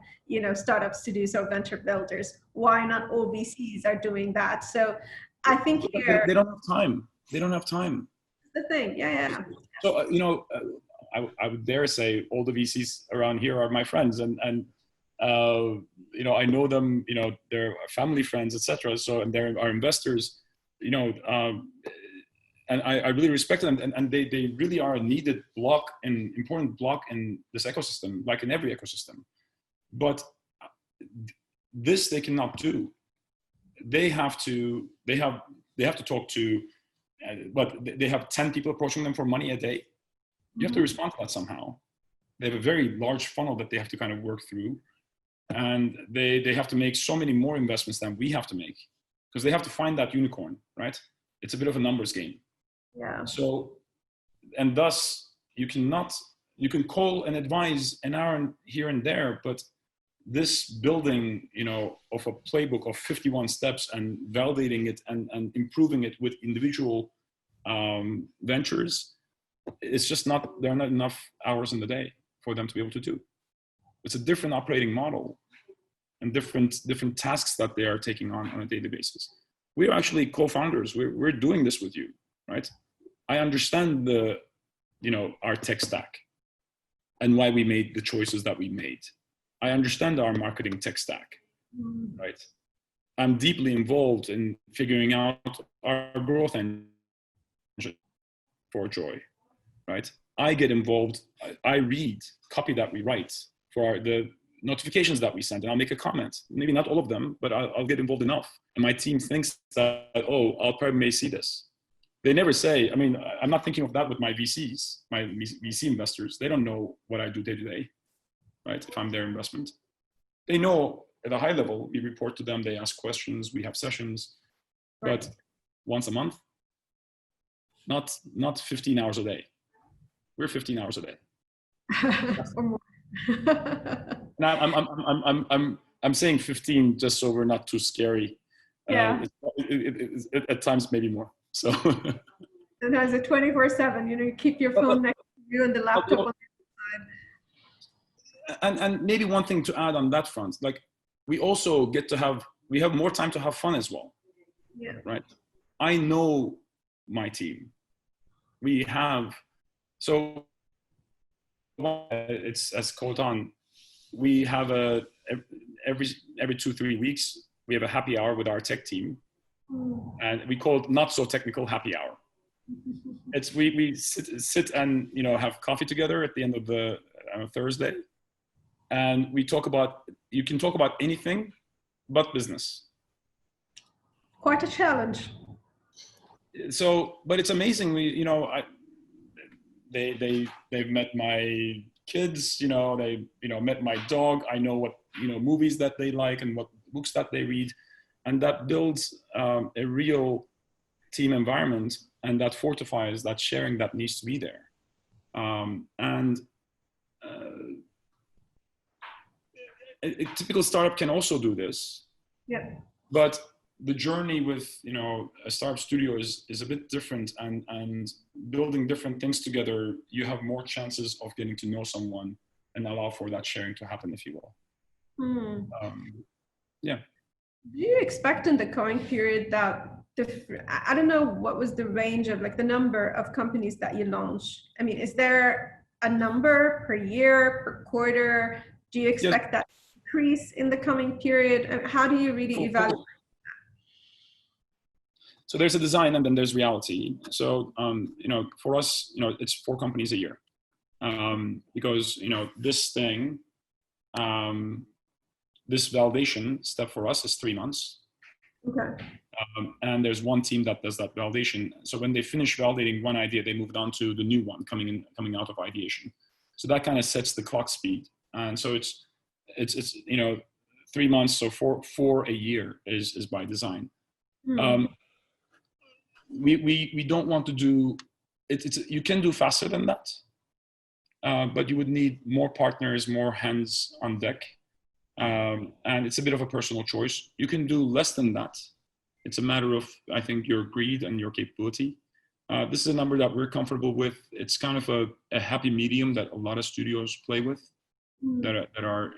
A: startup studios or venture builders, why not all VCs are doing that. So I think here,
B: they don't have time. They don't have time.
A: The thing, yeah.
B: So, I would dare say all the VCs around here are my friends, and I know them, they're family friends, etc. So, and they're our investors, and I really respect them, and they really are a needed block and important block in this ecosystem, like in every ecosystem. But this they cannot do. They have to talk to, but they have 10 people approaching them for money a day. You have to respond to that somehow. They have a very large funnel that they have to kind of work through, and they have to make so many more investments than we have to make, because they have to find that unicorn, right? It's a bit of a numbers game.
A: Yeah.
B: So, and thus you can call and advise an hour here and there, but this building, of a playbook of 51 steps and validating it and improving it with individual ventures, it's just there are not enough hours in the day for them to be able to do. It's a different operating model and different tasks that they are taking on a daily basis. We are actually co-founders. We're doing this with you, right? I understand our tech stack and why we made the choices that we made. I understand our marketing tech stack, right? I'm deeply involved in figuring out our growth engine for Joy, right? I get involved. I read copy that we write for the notifications that we send, and I'll make a comment. Maybe not all of them, but I'll get involved enough. And my team thinks that, Alper may see this. They never say, I'm not thinking of that with my VCs, my VC investors. They don't know what I do day to day, right? If I'm their investment. They know at a high level, we report to them, they ask questions, we have sessions, but once a month, not 15 hours a day. We're 15 hours a day.
A: Or more.
B: And I'm saying 15 just so we're not too scary.
A: Yeah.
B: At times maybe more. So.
A: Sometimes it's 24/7. You keep your phone next to you and the laptop on the other side.
B: And maybe one thing to add on that front, like we also we have more time to have fun as well.
A: Yeah.
B: Right. I know my team. So it's as Kotan, we have every 2-3 weeks, we have a happy hour with our tech team. And we call it not so technical happy hour. It's we sit and have coffee together at the end of the Thursday, and you can talk about anything but business.
A: Quite a challenge.
B: So, but it's amazing. They've met my kids. They met my dog. I know what movies that they like and what books that they read. And that builds a real team environment, and that fortifies that sharing that needs to be there. A typical startup can also do this.
A: Yeah.
B: But the journey with a Starb Studio is a bit different, and building different things together, you have more chances of getting to know someone and allow for that sharing to happen, if you will. Yeah.
A: Do you expect in the coming period that I don't know what was the range of the number of companies that you launch? Is there a number per year, per quarter? Do you expect that to increase in the coming period? And how do you really evaluate that?
B: So there's a design and then there's reality. So for us, it's 4 companies a year, because this thing. This validation step for us is 3 months.
A: Okay.
B: And there's one team that does that validation. So when they finish validating one idea, they move on to the new one coming out of ideation. So that kind of sets the clock speed. And so it's 3 months. So for a year is by design. We don't want to do it. You can do faster than that, but you would need more partners, more hands on deck. And it's a bit of a personal choice. You can do less than that, It's a matter of, I think, your greed and your capability. This is a number that we're comfortable with. It's kind of a happy medium that a lot of studios play with that are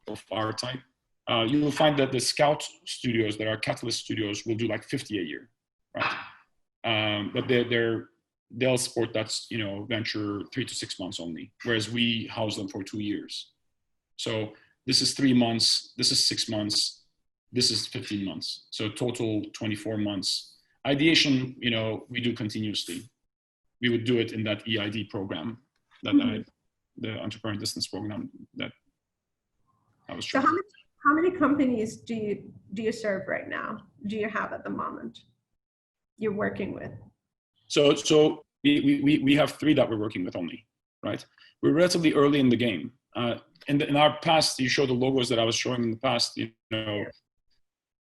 B: of our type. You will find that the scout studios that are catalyst studios will do like 50 a year, right? But they'll support that venture 3 to 6 months only, whereas we house them for 2 years. So this is 3 months, this is 6 months, this is 15 months. So total 24 months. Ideation, we do continuously. We would do it in that EID program, the entrepreneur distance program that I was trying.
A: So how many companies do you serve right now? Do you have at the moment you're working with?
B: So we have 3 that we're working with only, right? We're relatively early in the game. In our past, you show the logos that I was showing in the past,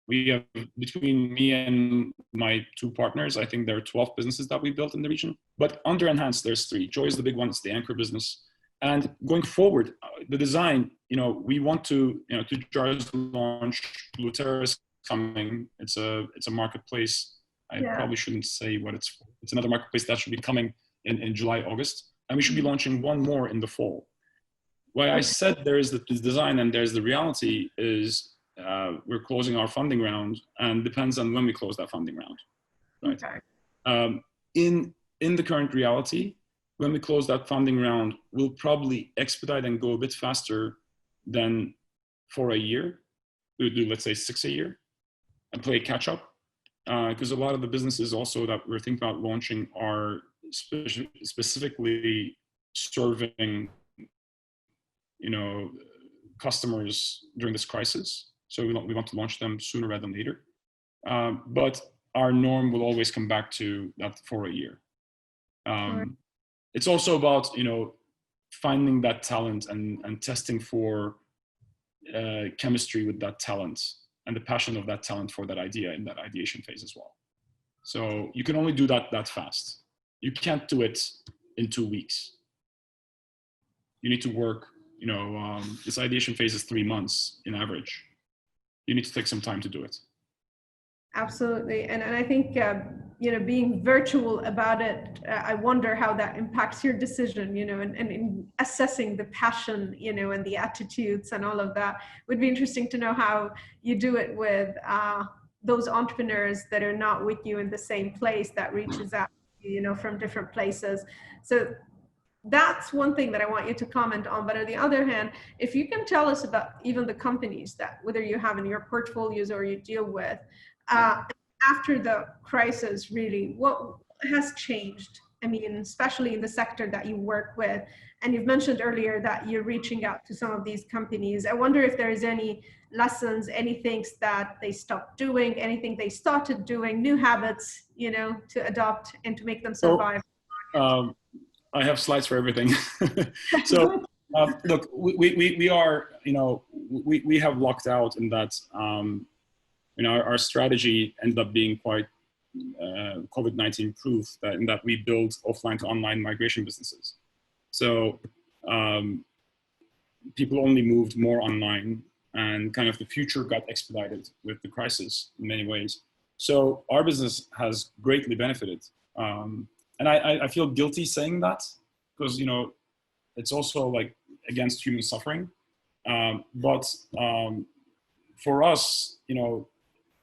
B: we have, between me and my 2 partners, I think there are 12 businesses that we built in the region. But under Enhance, there's 3. Joy is the big one, it's the anchor business. And going forward, the design, we want to, ToJar's launch, Lutera is coming. It's a marketplace. I probably shouldn't say what it's for. It's another marketplace that should be coming in July, August. And we should be launching 1 more in the fall. Why I said there is the design and there's the reality is we're closing our funding round, and depends on when we close that funding round, right? Okay. In the current reality, when we close that funding round, we'll probably expedite and go a bit faster than for a year. We would do, let's say, 6 a year and play catch up. Because a lot of the businesses also that we're thinking about launching are specifically serving, customers during this crisis. So we want to launch them sooner rather than later. But our norm will always come back to that for a year. It's also about, finding that talent and testing for chemistry with that talent and the passion of that talent for that idea in that ideation phase as well. So you can only do that fast. You can't do it in 2 weeks. You need to work, this ideation phase is 3 months in average. You need to take some time to do it.
A: Absolutely. And I think, being virtual about it, I wonder how that impacts your decision, and in assessing the passion, and the attitudes and all of that. Would be interesting to know how you do it with those entrepreneurs that are not with you in the same place, that reaches out, from different places. So that's one thing that I want you to comment on. But on the other hand, if you can tell us about even the companies that whether you have in your portfolios or you deal with, after the crisis, really, what has changed? I mean, especially in the sector that you work with, and you've mentioned earlier that you're reaching out to some of these companies. I wonder if there is any lessons, any things that they stopped doing, anything they started doing, new habits, to adopt and to make them survive.
B: So, I have slides for everything. So, look, we are, we have lucked out in that, our strategy ended up being quite COVID-19 proof in that we build offline to online migration businesses. So people only moved more online, and kind of the future got expedited with the crisis in many ways. So our business has greatly benefited. And I feel guilty saying that because, it's also like against human suffering. But for us,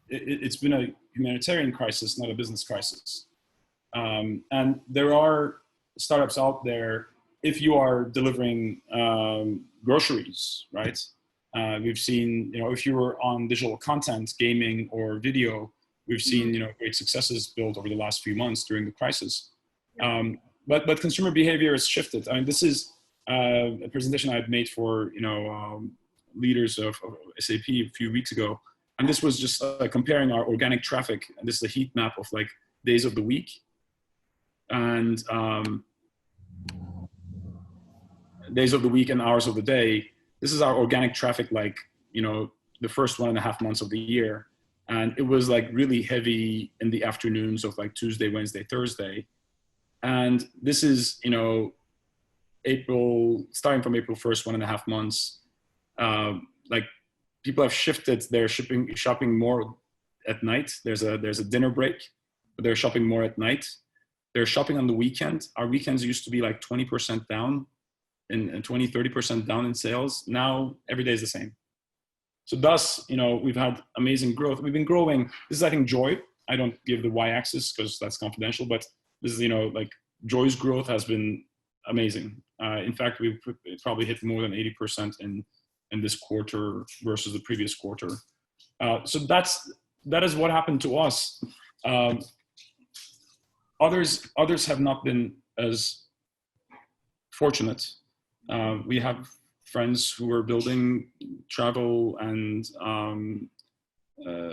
B: it's been a humanitarian crisis, not a business crisis. And there are startups out there, if you are delivering groceries, right? We've seen, if you were on digital content, gaming or video, we've seen, great successes built over the last few months during the crisis. But consumer behavior has shifted. I mean, this is a presentation I had made for, leaders of SAP a few weeks ago. And this was just comparing our organic traffic. And this is a heat map of like days of the week. And days of the week and hours of the day. This is our organic traffic, like, the first 1.5 months of the year. And it was like really heavy in the afternoons of like Tuesday, Wednesday, Thursday. And this is, starting from April 1st, 1.5 months, like people have shifted their shopping more at night. There's a dinner break, but they're shopping more at night. They're shopping on the weekend. Our weekends used to be like 20% down and 20, 30% down in sales. Now every day is the same. So thus, we've had amazing growth. We've been growing. This is, I think, Joy. I don't give the y-axis because that's confidential, but this is, like Joy's growth has been amazing. In fact, we've probably hit more than 80% in this quarter versus the previous quarter. So that is what happened to us. Others have not been as fortunate. We have friends who are building travel and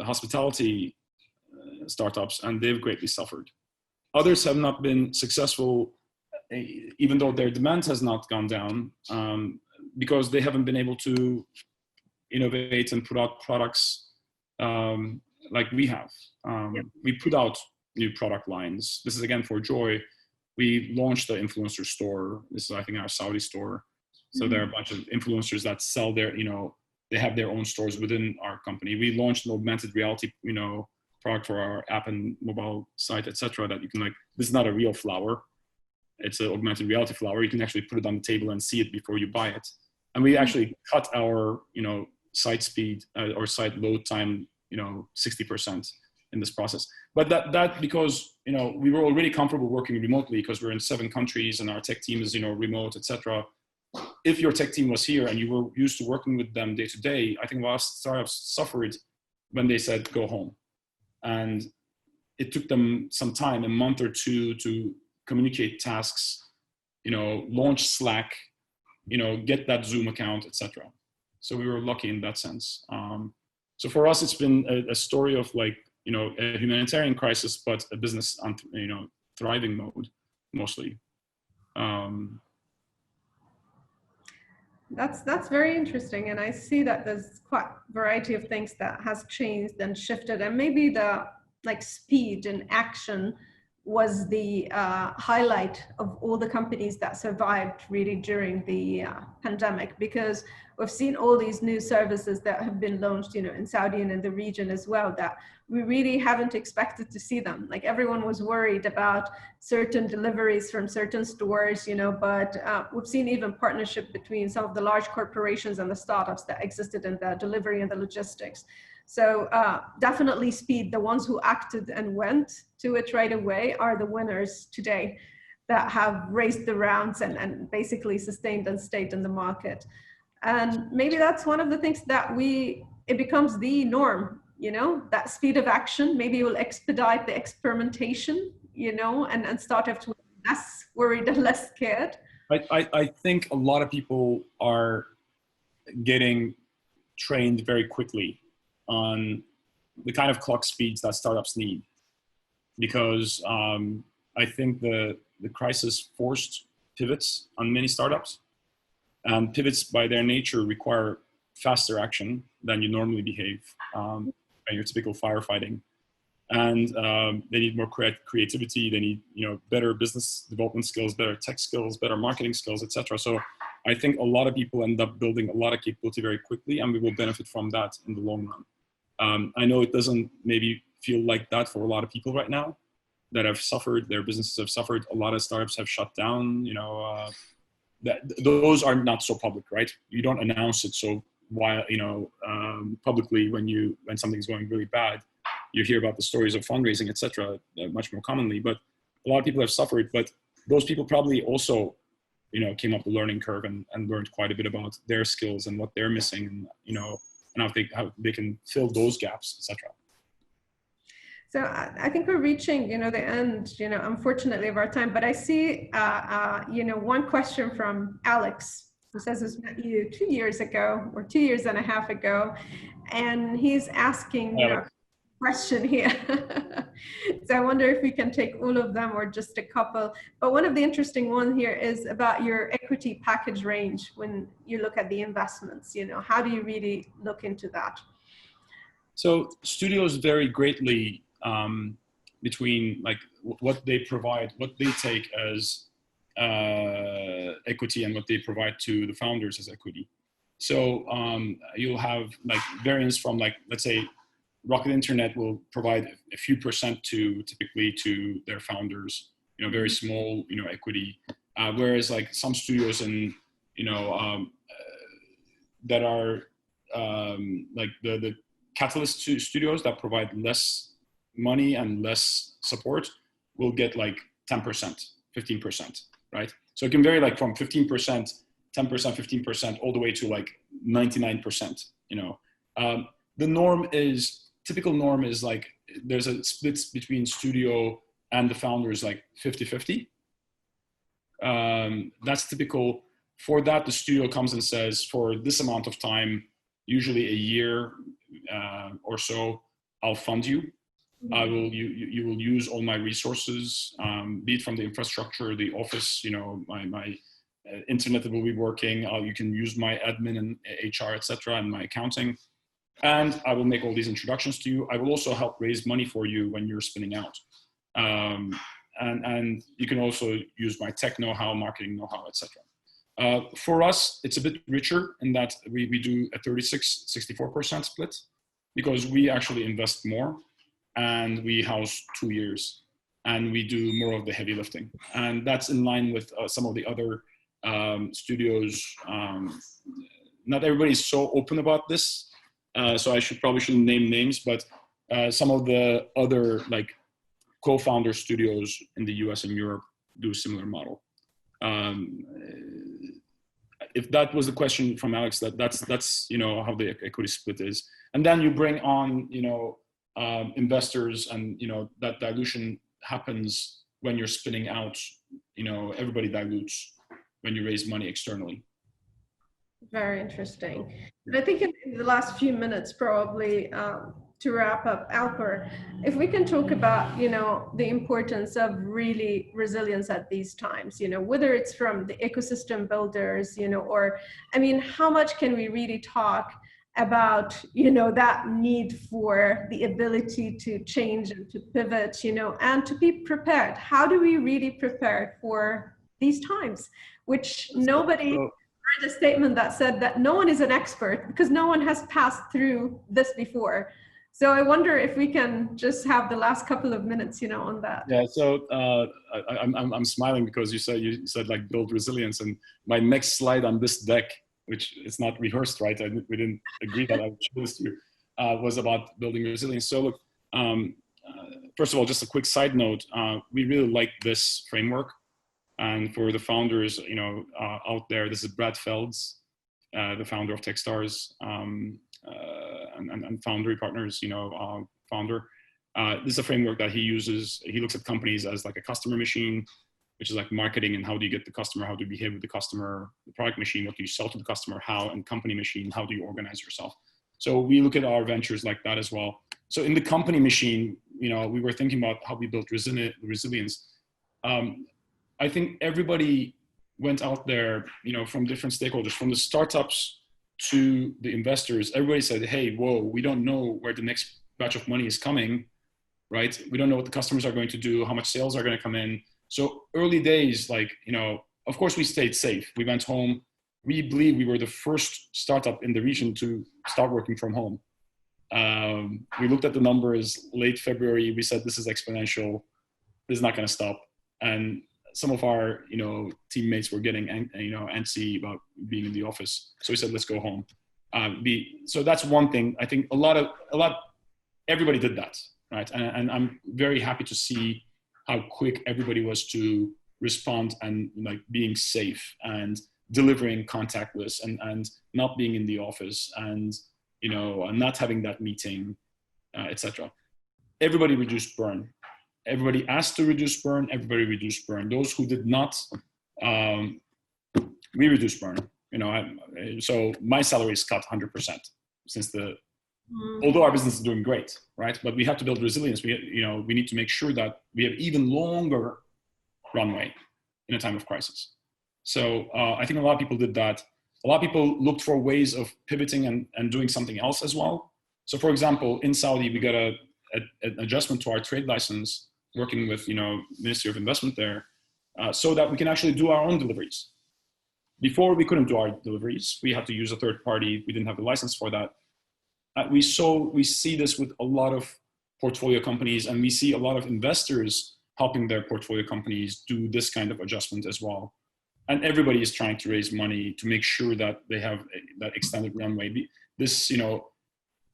B: hospitality startups, and they've greatly suffered. Others have not been successful, even though their demand has not gone down, because they haven't been able to innovate and put out products like we have. We put out new product lines. This is again for Joy. We launched the influencer store. This is, I think, our Saudi store. So there are a bunch of influencers that sell their, they have their own stores within our company. We launched an augmented reality, product for our app and mobile site, etc. That you can this is not a real flower. It's an augmented reality flower. You can actually put it on the table and see it before you buy it. And we actually cut our, site speed or site load time, 60% in this process. But that because, we were already comfortable working remotely because we're in 7 countries and our tech team is, remote, etc. If your tech team was here and you were used to working with them day to day, I think a lot of startups suffered when they said, go home. And it took them some time, a month or two, to communicate tasks, launch Slack, get that Zoom account, etc. So we were lucky in that sense. So for us, it's been a story of a humanitarian crisis, but a business on, thriving mode, mostly.
A: That's very interesting, and I see that there's quite a variety of things that has changed and shifted, and maybe the speed and action was the highlight of all the companies that survived really during the pandemic, because we've seen all these new services that have been launched, in Saudi and in the region as well, that we really haven't expected to see them. Everyone was worried about certain deliveries from certain stores, but we've seen even partnership between some of the large corporations and the startups that existed in the delivery and the logistics. So definitely speed. The ones who acted and went to it right away are the winners today that have raised the rounds and basically sustained and stayed in the market. And maybe that's one of the things that it becomes the norm, that speed of action. Maybe it will expedite the experimentation, and startups will be less worried and less scared.
B: I think a lot of people are getting trained very quickly on the kind of clock speeds that startups need, because I think the crisis forced pivots on many startups, and pivots by their nature require faster action than you normally behave in your typical firefighting, and they need more creativity. They need better business development skills, better tech skills, better marketing skills, etc. So I think a lot of people end up building a lot of capability very quickly, and we will benefit from that in the long run. I know it doesn't maybe feel like that for a lot of people right now that have suffered, their businesses have suffered. A lot of startups have shut down, those are not so public, right? You don't announce it so publicly when something's going really bad. You hear about the stories of fundraising, etc., much more commonly, but a lot of people have suffered, but those people probably also, came up the learning curve and learned quite a bit about their skills and what they're missing, and, and how they can fill those gaps, etc.
A: So I think we're reaching, the end, unfortunately, of our time. But I see, one question from Alex, who says he's met you 2 years ago or 2 years and a half ago, and he's asking a question here. So I wonder if we can take all of them or just a couple. But one of the interesting ones here is about your equity package range when you look at the investments. How do you really look into that?
B: So studios vary greatly between what they provide, what they take as equity and what they provide to the founders as equity. So you'll have variance from let's say Rocket Internet will provide a few percent typically to their founders, very small, equity. Whereas like some studios that are like the Catalyst studios that provide less money and less support will get like 10%, 15%, right? So it can vary like from 15%, 10%, 15%, all the way to like 99%, typical norm is like, there's a split between studio and the founders, like 50-50. That's typical. For that, the studio comes and says, for this amount of time, usually a year or so, I'll fund you. You will use all my resources, be it from the infrastructure, the office, my internet will be working. You can use my admin and HR, etc., and my accounting. And I will make all these introductions to you. I will also help raise money for you when you're spinning out. And you can also use my tech know-how, marketing know-how, etc. For us, it's a bit richer in that we do a 36-64% split, because we actually invest more and we house 2 years and we do more of the heavy lifting. And that's in line with some of the other studios. Not everybody's so open about this. So I probably shouldn't name names, but some of the other like co-founder studios in the US and Europe do a similar model. If that was the question from Alex, that's how the equity split is. And then you bring on investors, and that dilution happens when you're spinning out. Everybody dilutes when you raise money externally.
A: Very interesting. And I think in the last few minutes, probably to wrap up, Alper, if we can talk about, the importance of really resilience at these times, whether it's from the ecosystem builders, or, how much can we really talk about, that need for the ability to change and to pivot, and to be prepared. How do we really prepare for these times, which nobody... a statement that said that no one is an expert because no one has passed through this before. So I wonder if we can just have the last couple of minutes, on that.
B: Yeah. So I'm smiling because you said like build resilience, and my next slide on this deck, which is not rehearsed, right? We didn't agree that I chose to, was about building resilience. So look, first of all, just a quick side note. We really like this framework. And for the founders, out there, this is Brad Felds, the founder of Techstars, and Foundry Partners, founder. This is a framework that he uses. He looks at companies as like a customer machine, which is like marketing and how do you get the customer, how do you behave with the customer, the product machine, what do you sell to the customer, how, and company machine, how do you organize yourself? So we look at our ventures like that as well. So in the company machine, we were thinking about how we built resilience. I think everybody went out there, from different stakeholders, from the startups to the investors. Everybody said, hey, whoa, we don't know where the next batch of money is coming, right? We don't know what the customers are going to do, how much sales are going to come in. So early days, of course we stayed safe. We went home. We believe we were the first startup in the region to start working from home. We looked at the numbers late February. We said, this is exponential. This is not going to stop. And some of our, teammates were getting, antsy about being in the office. So we said, let's go home. So that's one thing. I think everybody did that, right? And I'm very happy to see how quick everybody was to respond and being safe and delivering contactless and not being in the office and, and not having that meeting, etc. Everybody reduced burn. Everybody asked to reduce burn. Everybody reduced burn. Those who did not, we reduced burn. So my salary is cut 100% since although our business is doing great, right? But we have to build resilience. We need to make sure that we have even longer runway in a time of crisis. So I think a lot of people did that. A lot of people looked for ways of pivoting and doing something else as well. So for example, in Saudi, we got an adjustment to our trade license, working with, Ministry of Investment there, so that we can actually do our own deliveries. Before we couldn't do our deliveries. We had to use a third party. We didn't have the license for that. we see this with a lot of portfolio companies, and we see a lot of investors helping their portfolio companies do this kind of adjustment as well. And everybody is trying to raise money to make sure that they have that extended runway. This,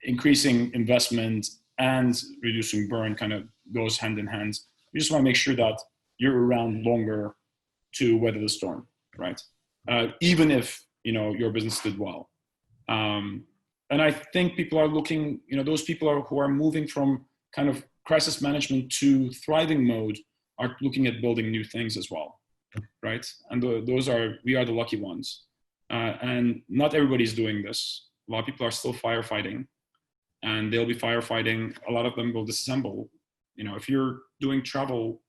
B: increasing investment and reducing burn kind of goes hand in hand. You just want to make sure that you're around longer to weather the storm, right? Even if, your business did well. And I think people are looking, those people who are moving from kind of crisis management to thriving mode are looking at building new things as well, right? And we are the lucky ones. And not everybody's doing this. A lot of people are still firefighting, and they'll be firefighting. A lot of them will disassemble. If you're doing travel,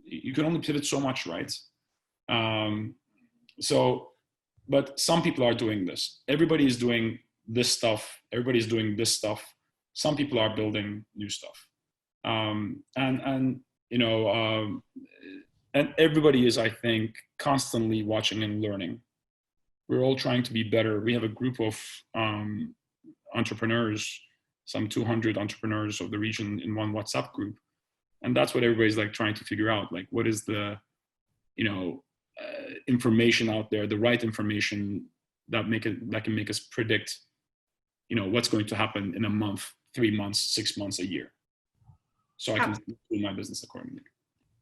B: you can only pivot so much, right? But some people are doing this. Everybody is doing this stuff. Everybody's doing this stuff. Some people are building new stuff. And everybody is, I think, constantly watching and learning. We're all trying to be better. We have a group of entrepreneurs, some 200 entrepreneurs of the region in one WhatsApp group. And that's what everybody's like trying to figure out. Like, what is the, information out there, the right information that can make us predict, what's going to happen in a month, 3 months, 6 months, a year. So I can do my business accordingly.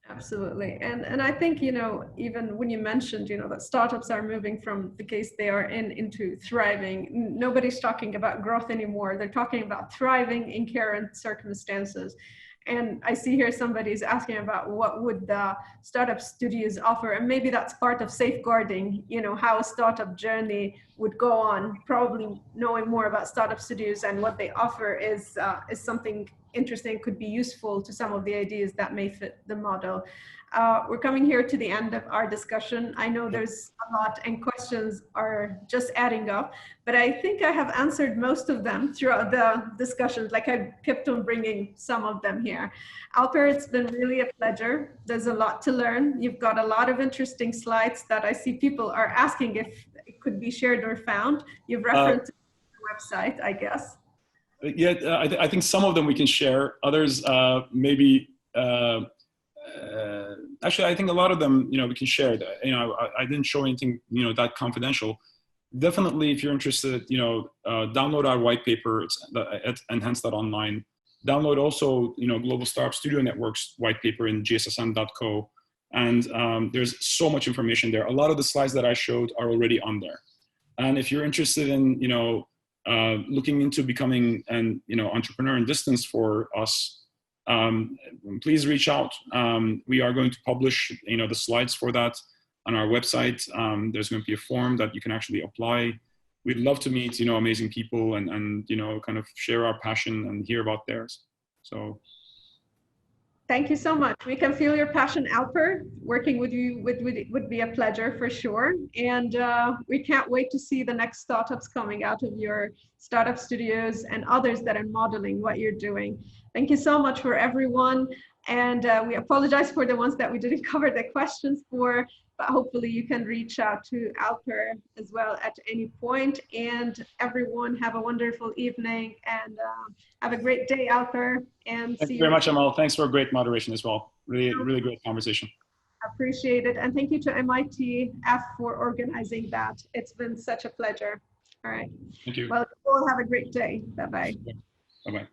A: Absolutely. And I think, even when you mentioned, that startups are moving from the case they are in into thriving, nobody's talking about growth anymore. They're talking about thriving in current circumstances. And I see here somebody's asking about what would the startup studios offer, and maybe that's part of safeguarding, how a startup journey would go on. Probably knowing more about startup studios and what they offer is something interesting, could be useful to some of the ideas that may fit the model. We're coming here to the end of our discussion. I know there's a lot and questions are just adding up, but I think I have answered most of them throughout the discussions. Like, I kept on bringing some of them here. Alper, it's been really a pleasure. There's a lot to learn. You've got a lot of interesting slides that I see people are asking if it could be shared or found. You've referenced the website, I guess.
B: Yeah, I think some of them we can share. Others, maybe. Actually, I think a lot of them, we can share. I didn't show anything, that confidential. Definitely, if you're interested, download our white paper. It's at enhance.online. Download also, Global Starb Studio Network's white paper in gssn.co. And there's so much information there. A lot of the slides that I showed are already on there. And if you're interested in, looking into becoming an entrepreneur in distance for us, please reach out. We are going to publish the slides for that on our website. There's going to be a form that you can actually apply. We'd love to meet amazing people and kind of share our passion and hear about theirs. So
A: thank you so much. We can feel your passion, Alper. Working with you would be a pleasure for sure. And we can't wait to see the next startups coming out of your startup studios and others that are modeling what you're doing. Thank you so much for everyone. And we apologize for the ones that we didn't cover the questions for, but hopefully you can reach out to Alper as well at any point. And everyone, have a wonderful evening and have a great day, Alper. And
B: thank you very much, Amal. Thanks for a great moderation as well. Really great conversation.
A: Appreciate it. And thank you to MITF for organizing that. It's been such a pleasure. All right.
B: Thank you.
A: Well, you all have a great day. Bye-bye.
B: Bye-bye.